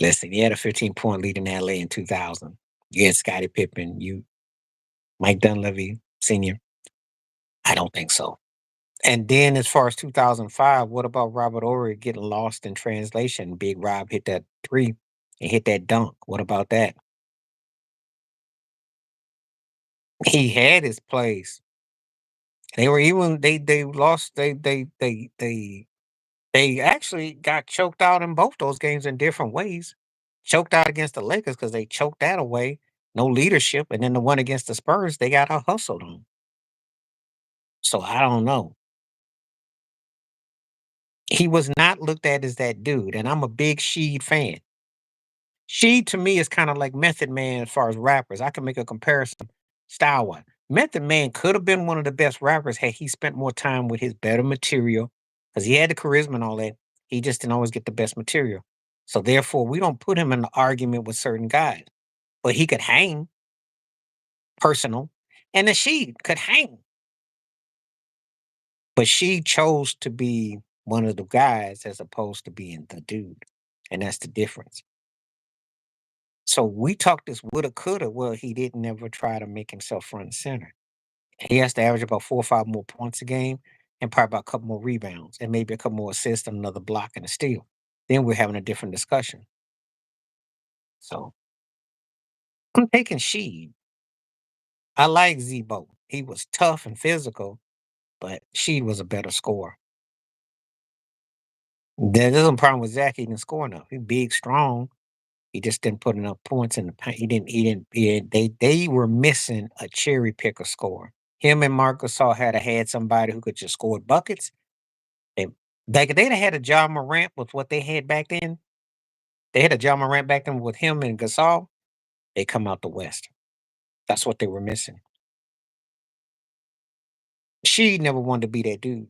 Listen, he had a 15-point lead in LA in 2000. You had Scottie Pippen, you Mike Dunleavy Sr. I don't think so. And then as far as 2005, what about Robert Ory getting lost in translation? Big Rob hit that three and hit that dunk. What about that? He had his place. They were even they lost they actually got choked out in both those games in different ways. Choked out against the Lakers because they choked that away. No leadership. And then the one against the Spurs, they got out hustled on. So I don't know. He was not looked at as that dude, and I'm a big Sheed fan. She to me is kind of like Method Man as far as rappers. I can make a comparison style wise. Method Man could have been one of the best rappers had he spent more time with his better material because he had the charisma and all that. He just didn't always get the best material. So therefore, we don't put him in an argument with certain guys. But he could hang personal, and then she could hang. But she chose to be one of the guys as opposed to being the dude. And that's the difference. So we talked this woulda, coulda. Well, he didn't ever try to make himself front and center. He has to average about 4 or 5 more points a game and probably about a couple more rebounds and maybe a couple more assists and another block and a steal. Then we're having a different discussion. So I'm taking Sheed. I like Zebo. He was tough and physical, but Sheed was a better scorer. There's a problem with Zach. He didn't score enough. He's big, strong. He just didn't put enough points in the paint. They were missing a cherry picker scorer. Him and Marcus Gasol had somebody who could just score buckets. They like they'd have had a John Morant with what they had back then. They had a John Morant back then with him and Gasol. They come out the West. That's what they were missing. She never wanted to be that dude.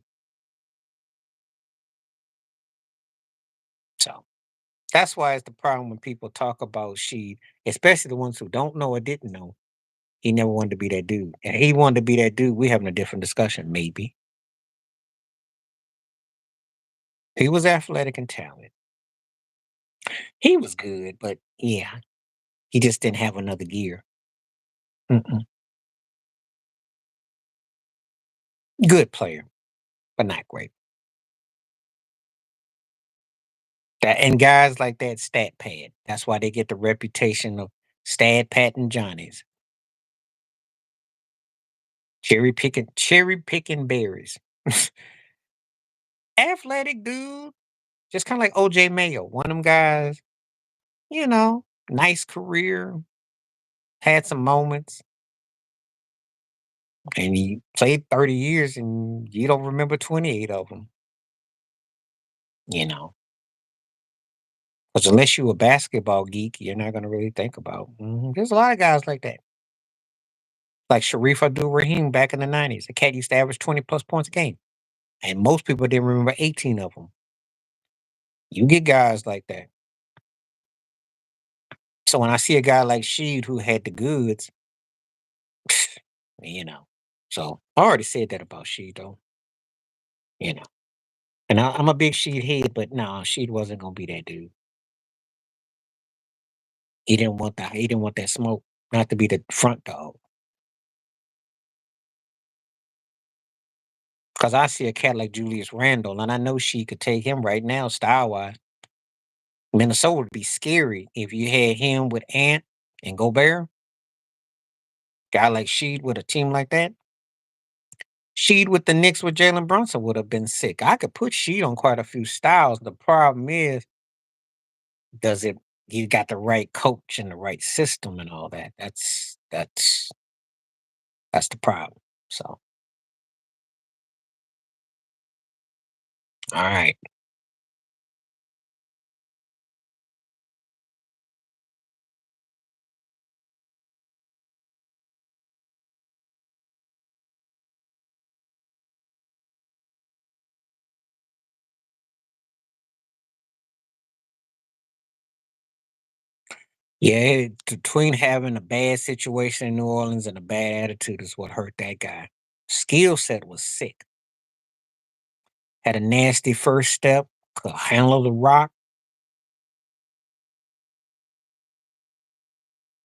So that's why it's the problem when people talk about she, especially the ones who don't know or didn't know. He never wanted to be that dude. And he wanted to be that dude. We having a different discussion, maybe. He was athletic and talented. He was good, but yeah, he just didn't have another gear. Mm-mm. Good player, but not great. That and guys like that stat pad. That's why they get the reputation of stat patting Johnnies. Cherry picking berries. Athletic dude, just kind of like OJ Mayo. One of them guys, nice career, had some moments, and he played 30 years and you don't remember 28 of them, you know. Because unless you a basketball geek, you're not gonna really think about. There's a lot of guys like that, like Sharif Abdul-Rahim back in the '90s. The cat used to average 20 plus points a game, and most people didn't remember 18 of them. You get guys like that. So when I see a guy like Sheed who had the goods, you know. So I already said that about Sheed though, you know. And I'm a big Sheed head, but no, Sheed wasn't gonna be that dude. He didn't want that smoke, not to be the front dog. Because I see a cat like Julius Randle, and I know she could take him right now, style wise. Minnesota would be scary if you had him with Ant and Gobert. Guy like Sheed with a team like that. Sheed with the Knicks with Jalen Brunson would have been sick. I could put Sheed on quite a few styles. The problem is, does it? You got the right coach and the right system and all that. That's the problem. So, all right. Yeah, between having a bad situation in New Orleans and a bad attitude is what hurt that guy. Skill set was sick. Had a nasty first step, could handle the rock.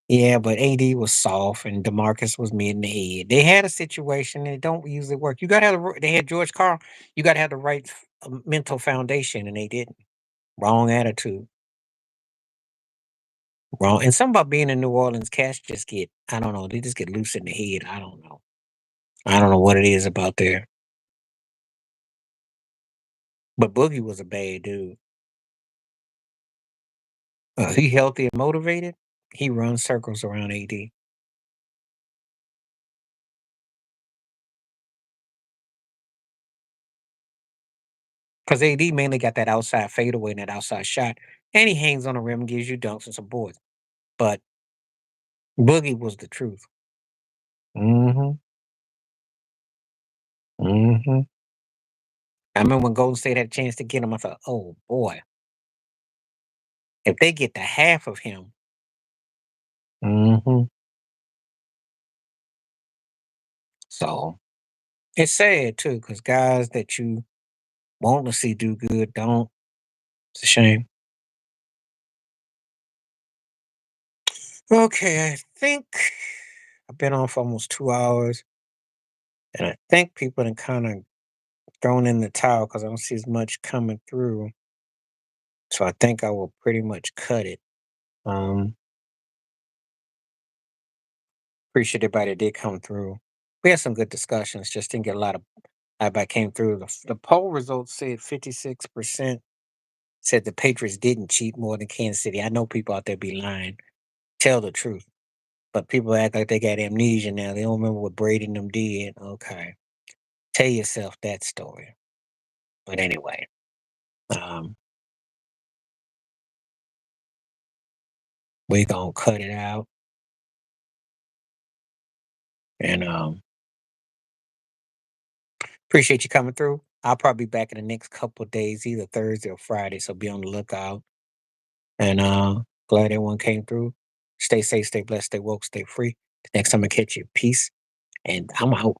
Yeah, but AD was soft and DeMarcus was mid in the head. They had a situation and it don't usually work. You gotta have they had George Carl. You gotta have the right mental foundation, and they didn't. Wrong attitude. Wrong. And something about being in New Orleans, cats just get, I don't know, they just get loose in the head. I don't know. I don't know what it is about there. But Boogie was a bad dude. He healthy and motivated. He runs circles around AD. Because AD mainly got that outside fadeaway and that outside shot, and he hangs on the rim and gives you dunks and some boards. But Boogie was the truth. Mm-hmm. Mm-hmm. I remember when Golden State had a chance to get him, I thought, oh boy, if they get the half of him, hmm so it's sad too, because guys that you want to see do good don't. It's a shame. Okay, I think I've been on for almost 2 hours, and I think people have kind of thrown in the towel because I don't see as much coming through. So I think I will pretty much cut it. Um, Appreciate everybody that did come through. We had some good discussions. Just didn't get a lot of everybody came through. The poll results said 56% said the Patriots didn't cheat more than Kansas City. I know people out there be lying. Tell the truth. But people act like they got amnesia now. They don't remember what Brady and them did. Okay. Tell yourself that story. But anyway, um, we gonna cut it out. And appreciate you coming through. I'll probably be back in the next couple of days, either Thursday or Friday. So be on the lookout. And glad everyone came through. Stay safe, stay blessed, stay woke, stay free. Next time I catch you, peace. And I'm out.